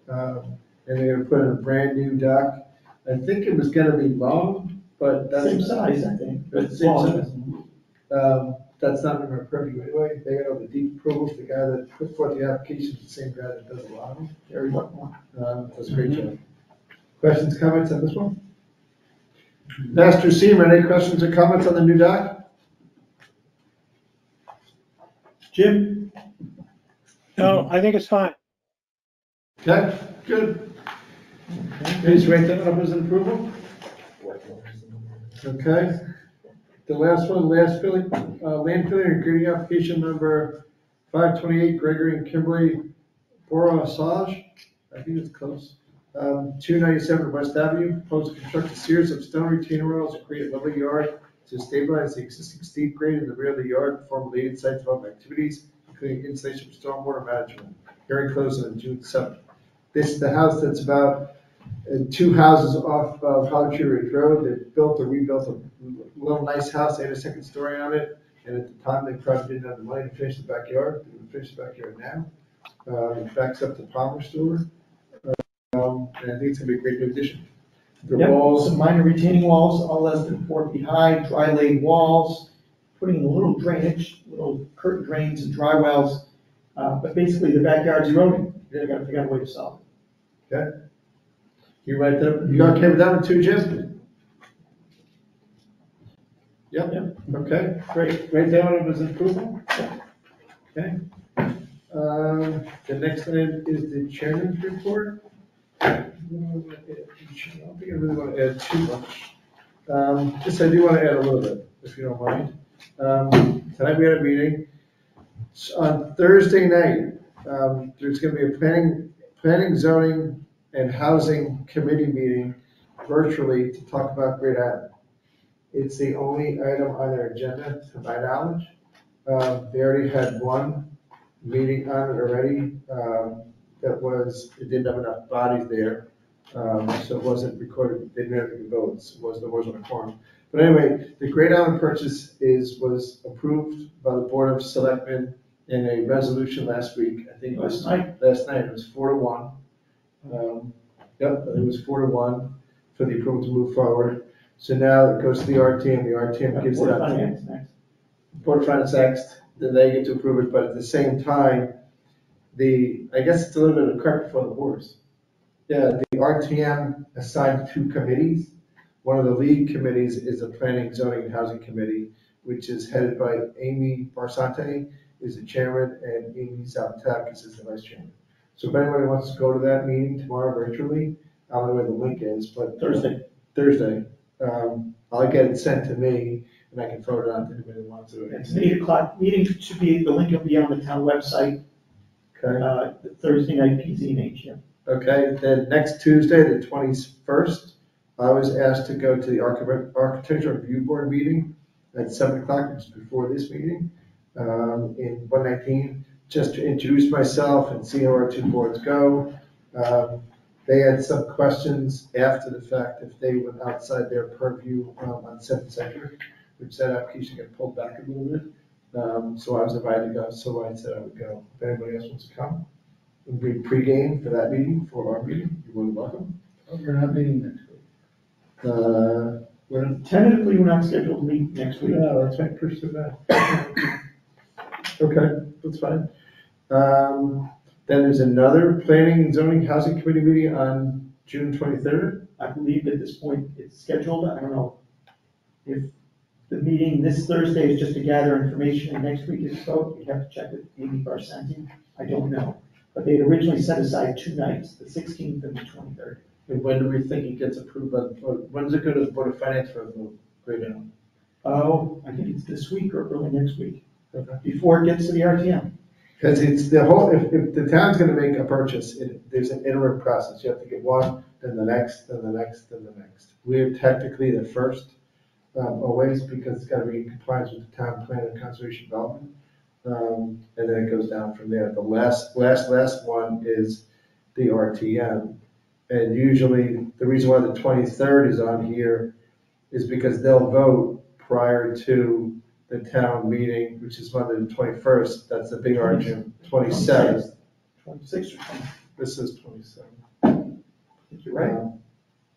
And they're gonna put in a brand new dock. I think it was gonna be long, but that's. Same size, I think. But same size. That's not in our purview anyway. They got all the deep approvals. The guy that put forth the application is the same guy that does a lot of them. Very much. Does a great job. Questions, comments on this one? Master Seaman, any questions or comments on the new dock? Jim? No, I think it's fine. Okay, good. Please rate that up as an approval. Okay. The last one, last filling, land filling and grading application number 528, Gregory and Kimberly Borasage. I think it's close. 297 West Avenue, proposed to construct a series of stone retaining walls to create a level yard to stabilize the existing steep grade in the rear of the yard, perform related site development activities, including installation of stormwater management. Hearing closed on June 7th. This is the house that's about 2 houses off of Holly Tree Ridge Road. They built or rebuilt a little nice house. They had a second story on it. And at the time, they probably didn't have the money to finish the backyard. They're going to finish the backyard now. It backs up to Palmer Store. And I think it's going to be a great new addition. The Yep, walls, some minor retaining walls, all less than 4 feet high, dry laid walls, putting in a little drainage, little curtain drains and dry wells. But basically, the backyard's eroding. They got to figure out a way to solve it. okay? You write that, you okay with that one too, Jim? Yep, okay, great. Write that one as an approval. Okay. The next item is the chairman's report. I don't think I really want to add too much. Just I do want to add a little bit, if you don't mind. Tonight we had a meeting. On Thursday night, there's going to be a planning, zoning, and housing committee meeting virtually to talk about Great Island. It's the only item on their agenda, to my knowledge. They already had one meeting on it already. It didn't have enough bodies there, so it wasn't recorded. They didn't have any votes. There wasn't a quorum. But anyway, the Great Island purchase was approved by the Board of Selectmen in a resolution last week. I think it was last night. It was 4-1. Yep, it was 4-1 for the approval to move forward. So now it goes to the RTM. The RTM gives it out to Board of Finance next. Then they get to approve it. But at the same time, I guess it's a little bit of cart before the horse. Yeah, the RTM assigned 2 committees. One of the lead committees is the Planning, Zoning, and Housing Committee, which is headed by Amy Barsante, is the chairman, and Amy Zaltakis is the vice chairman. So if anybody wants to go to that meeting tomorrow virtually, I don't know where the link is, but Thursday, I'll get it sent to me, and I can forward it on to anybody who wants to. It's an 8 o'clock meeting. Should be, the link will be on the town website. Okay. Thursday night, PZ&H, yeah. Okay, then next Tuesday, the 21st, I was asked to go to the Architectural Review Board meeting at 7 o'clock, which is before this meeting, in 119, just to introduce myself and see how our 2 boards go. They had some questions after the fact if they went outside their purview on 7th Century, which that application got pulled back a little bit. So I was invited to go, so I said I would go. If anybody else wants to come, we'll be pre-game for that meeting, for our meeting. You're more than welcome. We're not meeting next week. Tentatively, we're not scheduled to meet next week. No, that's right, push it back. Okay, that's fine. Then there's another Planning and Zoning Housing Committee meeting on June 23rd. I believe at this point it's scheduled. I don't know if the meeting this Thursday is just to gather information and next week is vote. You'd have to check with Amy Barsanti. I don't know. But they had originally set aside 2 nights, the 16th and the 23rd. And when do we think it gets approved by when does it go to the Board of Finance for a vote? Great now. Oh, I think it's this week or early next week, Okay. before it gets to the RTM. Because it's the whole, if the town's gonna make a purchase, there's an interim process. You have to get one, then the next, then the next, then the next. We're technically the first, always, because it's gotta be in compliance with the town plan and conservation development. And then it goes down from there. The last one is the RTM. And usually, the reason why the 23rd is on here is because they'll vote prior to the town meeting, which is Monday the 21st. That's the big RTM, 27th. 26 or 20. This is 27th. I think you're right.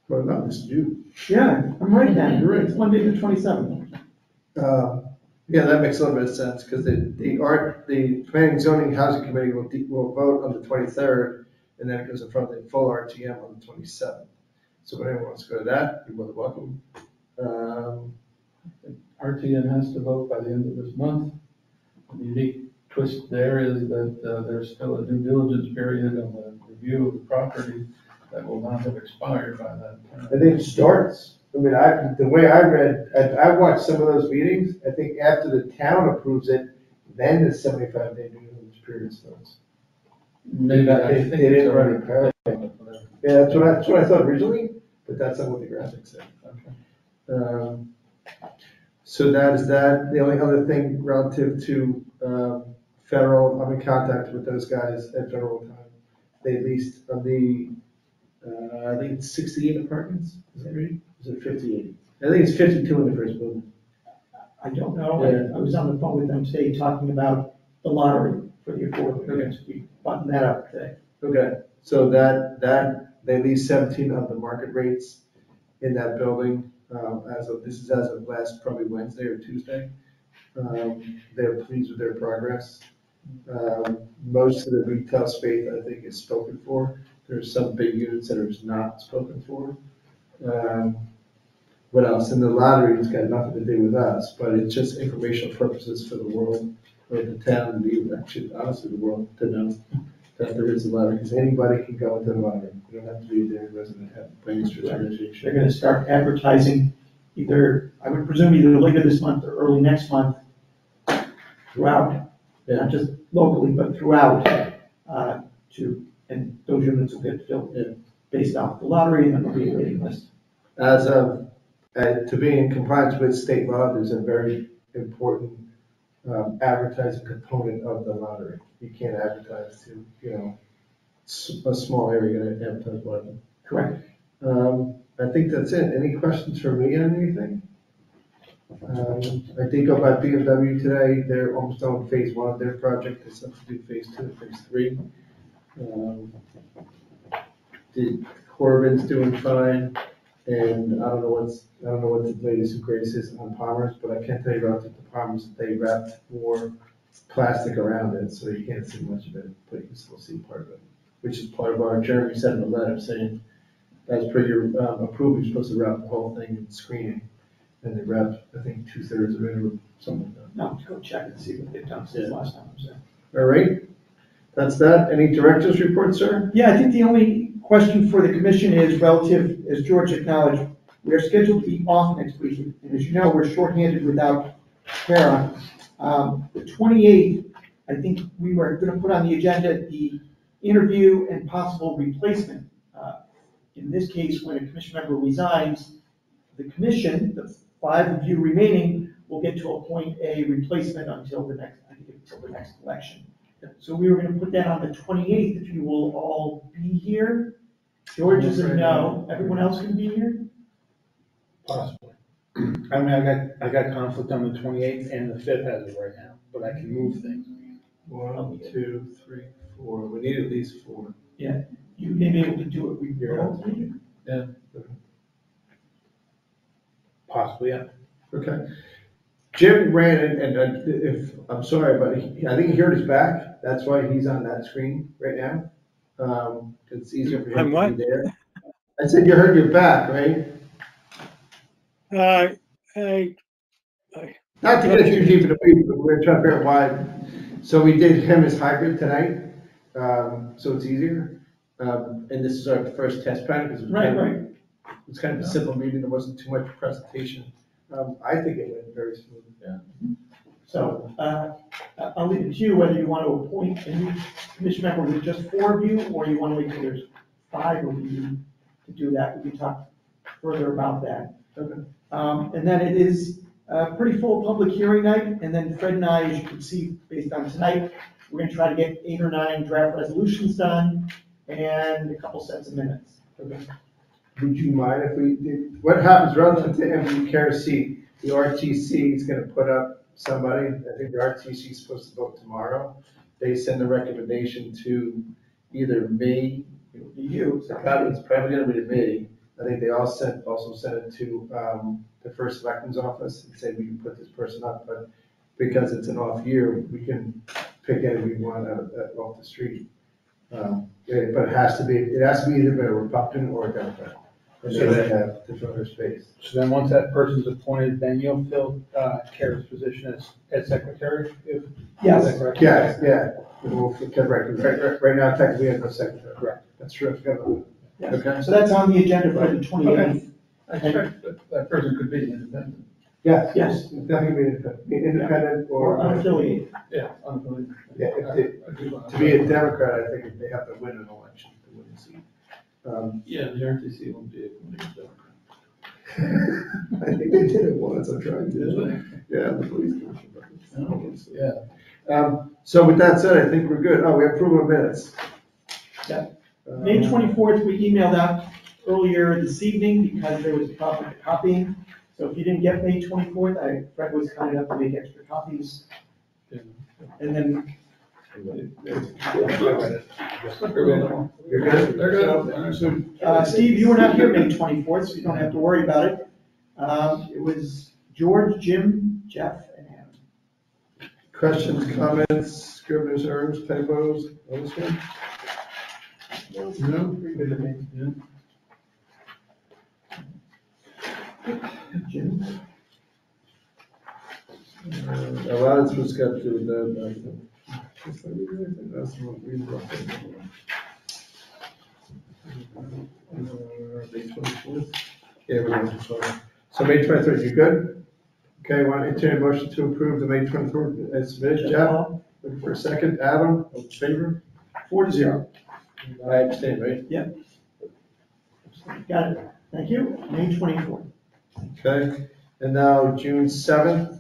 Well, no, this is June. Yeah, I'm right then. You're right. It's Monday the 27th. Yeah, that makes a little bit of sense, because the Planning and Zoning Housing Committee will vote on the 23rd, and then it goes in front of the full RTM on the 27th. So if anyone wants to go to that, you're more than welcome. RTM has to vote by the end of this month. The unique twist there is that there's still a due diligence period on the review of the property that will not have expired by that time. I think it starts, I mean, the way I read, I watched some of those meetings, I think after the town approves it, then the 75-day due diligence period starts. Maybe I think They didn't it's run already it parallel. Yeah, that's what I thought originally, but that's not what the graphic said. So that is that. The only other thing relative to federal, I'm in contact with those guys at federal time. They leased the, I think it's 68 apartments, is that right? Is it 58? I think it's 52 in the first building. I don't know. Yeah. I was on the phone with them today talking about the lottery for the affordable units. We buttoned that up today. Okay, so that they leased 17 of the market rates in that building, as of last probably Wednesday or Tuesday. They're pleased with their progress. Most of the retail space, I think, is spoken for. There's some big units that are just not spoken for. What else? And the lottery has got nothing to do with us, but it's just informational purposes for the world, or the town, and even actually, honestly, the world to know that there is a lottery, because anybody can go into the lottery. You don't have to be there, resident, have registered registration. They're going to start advertising either, I would presume either later this month or early next month throughout, not just locally, but throughout, and those units will get filled based off the lottery, and then there'll be a waiting list. As of, to be in compliance with state law, there's a very important advertising component of the lottery. You can't advertise to, a small area, you gotta advertise one. Correct. I think that's it. Any questions for me on anything? I did go by BMW today. They're almost done with phase 1 of their project. They still have to do phase 2 and phase 3. The Corbin's doing fine, and I don't know what the latest and greatest is on Palmer's, but I can tell you relative to Palmer's, they wrapped more plastic around it, so you can't see much of it, but you can still see part of it, which is part of our Jeremy sent in a letter saying, as per your approval, you're supposed to wrap the whole thing in screening, and they wrapped, I think, 2/3 of it or something like that. Now, let's go check and see what they've done since last time I was there. All right, that's that. Any director's report, sir? Yeah, I think the only question for the commission is relative, as George acknowledged, we are scheduled to be off next week. And as you know, we're shorthanded without Kara. The 28th, I think we were going to put on the agenda the interview and possible replacement. In this case, when a commission member resigns, the commission, the 5 of you remaining, will get to appoint a replacement until the next election. So we were going to put that on the 28th, if you will all be here. George is a no. Everyone else can be here? Possibly. I mean, I got conflict on the 28th and the 5th as of right now, but I can move things. 1, 2, 3, 4. We need at least 4. Yeah, you may be able to do it remotely. Yeah. Possibly, yeah. Okay. Jim ran it, and if, I'm sorry, but I think he hurt his back. That's why he's on that screen right now. 'Cause it's easier for him to be there. I said you hurt your back, right? Not to get too deep in the weeds, but we're trying to figure out why. So we did him as hybrid tonight, so it's easier. And this is our first test plan, because it's kind of a simple meeting. There wasn't too much presentation. I think it went very smooth. Yeah. So I'll leave it to you whether you want to appoint a new commission member with just 4 of you, or you want to wait till there's 5 of you to do that. We can talk further about that. Okay. And then it is a pretty full public hearing night, and then Fred and I, as you can see, based on tonight, we're going to try to get 8 or 9 draft resolutions done, and a couple sets of minutes. Would you mind if we did, what happens relative to empty care seat? The RTC is gonna put up somebody, I think the RTC is supposed to vote tomorrow. They send a recommendation to either me, you, so it's probably gonna be to me. I think they also sent it to, the first selectman's office and say we can put this person up, but because it's an off year, we can pick anybody we want off the street. Yeah, but it has to be either by a Republican or a Democrat. And So they have to fill their space. So then once that person's appointed, then you'll fill Kara's position as secretary? Yes. Is that correct? Yeah. Right now, technically, we have no secretary. Correct. That's true. I forgot about Yes. that. Okay. So that's on the agenda for the 28th. I expect that person could be independent. Yes. Yes. Definitely be independent Or or. unaffiliated. Yeah, unaffiliated. Yeah, to be a Democrat, I think they have to win an election to win the seat. Yeah, the RTC won't be a Democrat. I think they did it once, I'm trying to. Yeah, the police commission. Yeah. So with that said, I think we're good. Oh, we have approval of minutes. Yeah. May 24th, we emailed out earlier this evening because there was a problem with the copying. So if you didn't get May 24th, Fred was kind enough to make extra copies. And then. You're good? They're good. Steve, you were not here May 24th, so you don't have to worry about it. It was George, Jim, Jeff, and Adam. Questions, comments, scrivener's errors, typos, on this one? No? Jim? A lot of this was got to do with the, that's what we were. May 24th? Yeah, we're on this one. So May 23rd, you good? Okay, want to entertain a motion to approve the May 24th as submitted, Jeff? Looking for a second, Adam, all in favor? 4-0. I abstain, right? Yep. Got it. Thank you. May 24th. Okay, and now June 7th.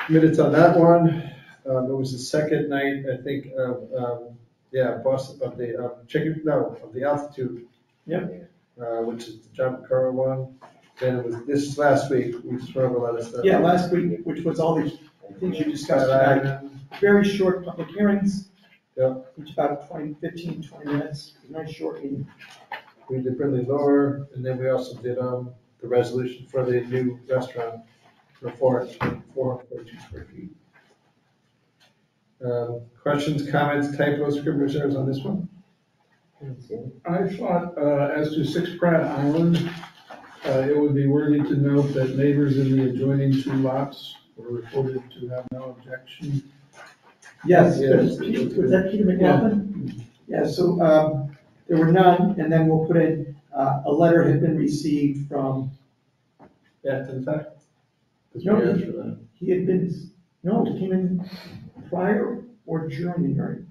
Minutes on that one. It was the second night, I think, of, Boston, of the altitude. Yep. Which is the John Carr one. Then it was this last week, we just went over a lot of stuff. Yeah, last week, which was all these things you discussed tonight. Very short public hearings. Yep. Each about 20 minutes. Nice short meeting. We did Brindley Lower, and then we also did, the resolution for the new restaurant for 442 square feet. Questions, comments, typos, scrivener's errors on this one? I thought, as to 6 Pratt Island, it would be worthy to note that neighbors in the adjoining 2 lots were reported to have no objection. Yes, Yes. was that Peter McLaughlin? Yeah, so there were none, and then we'll put in, a letter had been received from, Yeah, to the fact. No, he had been, no, it came in prior or during the hearing.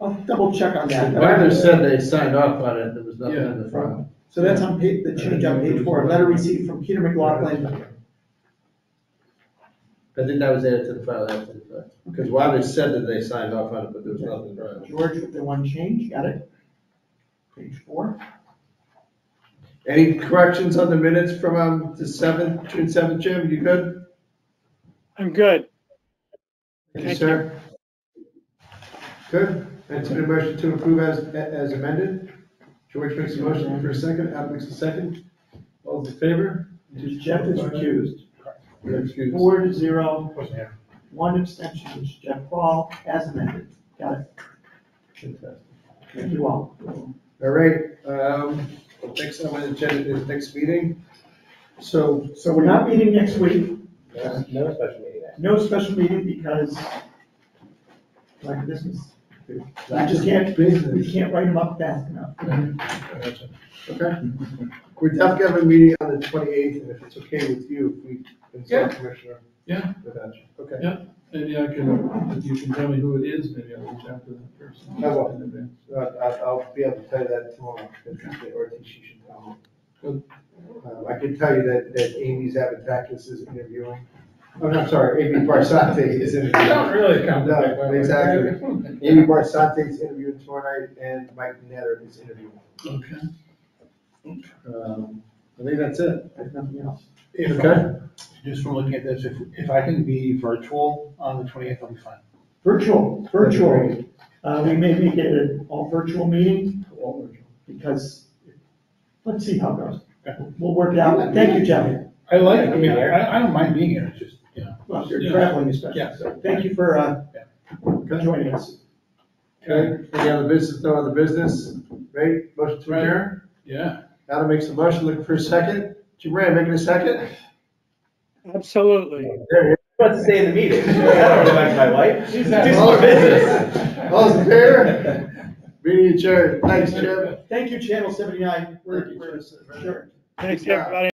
I'll double check on that. Wagner said they signed off on it, there was nothing in the front. So that's on page, the change on page 4, a letter received from Peter McLaughlin. I think that was added to the file after the fact. Because Wagner said that they signed off on it, but there was nothing in the front. George with the one change, got it? Page 4. Any corrections on the minutes from, the 7th, June 7th, Jim, you good? I'm good. Thank you, Thank sir. Good. Entertain a motion to approve as amended. George makes a motion for a second, Al makes a second. All those in favor? Jeff is recused. You're excused. 4-0, 1 abstention, which is Jeff Paul, as amended. Got it. Fantastic. Thank you all. All right, next on the agenda is next meeting. So So we're not meeting next week. No special meeting. No special meeting because lack of business. We just can't, we can't write them up fast enough. Okay. We definitely have a meeting on the 28th, and if it's okay with you, if we consult Commissioner. Yeah. Without you. Okay. Yeah, maybe I can, if you can tell me who it is, maybe I'll reach out to that person. I will. in advance. I'll be able to tell you that tomorrow, or she should tell me. Good. I can tell you that Amy's Avatakis is interviewing, Oh, I'm sorry, Amy Barsante is interviewing. Don't really count that. No, exactly. Amy Barsante is interviewing tomorrow night, and Mike Natter is interviewing. Okay. I think that's it. There's nothing else. Okay. Just from looking at this, if I can be virtual on the 28th, I'll be fine. Virtual. We may make it an all virtual meeting, because, let's see how it goes. We'll work it out. Thank you, Jeff. I like it, I mean, I don't mind being here, it's just, you know. Well, you're Yeah. traveling especially, Yeah. so thank you for joining us. Okay, any other business, no other business? Great, motion to Right. adjourn? Yeah. Adam makes a motion, looking for a second. Jim Ray, making a second? Absolutely. There Let's stay in the meeting. I don't go back to my wife. you Do go. some more business. All those in favor? Meeting adjourned. Thanks, Jim. Thank you, Channel 79. We're sure. Thanks, Good job. everybody.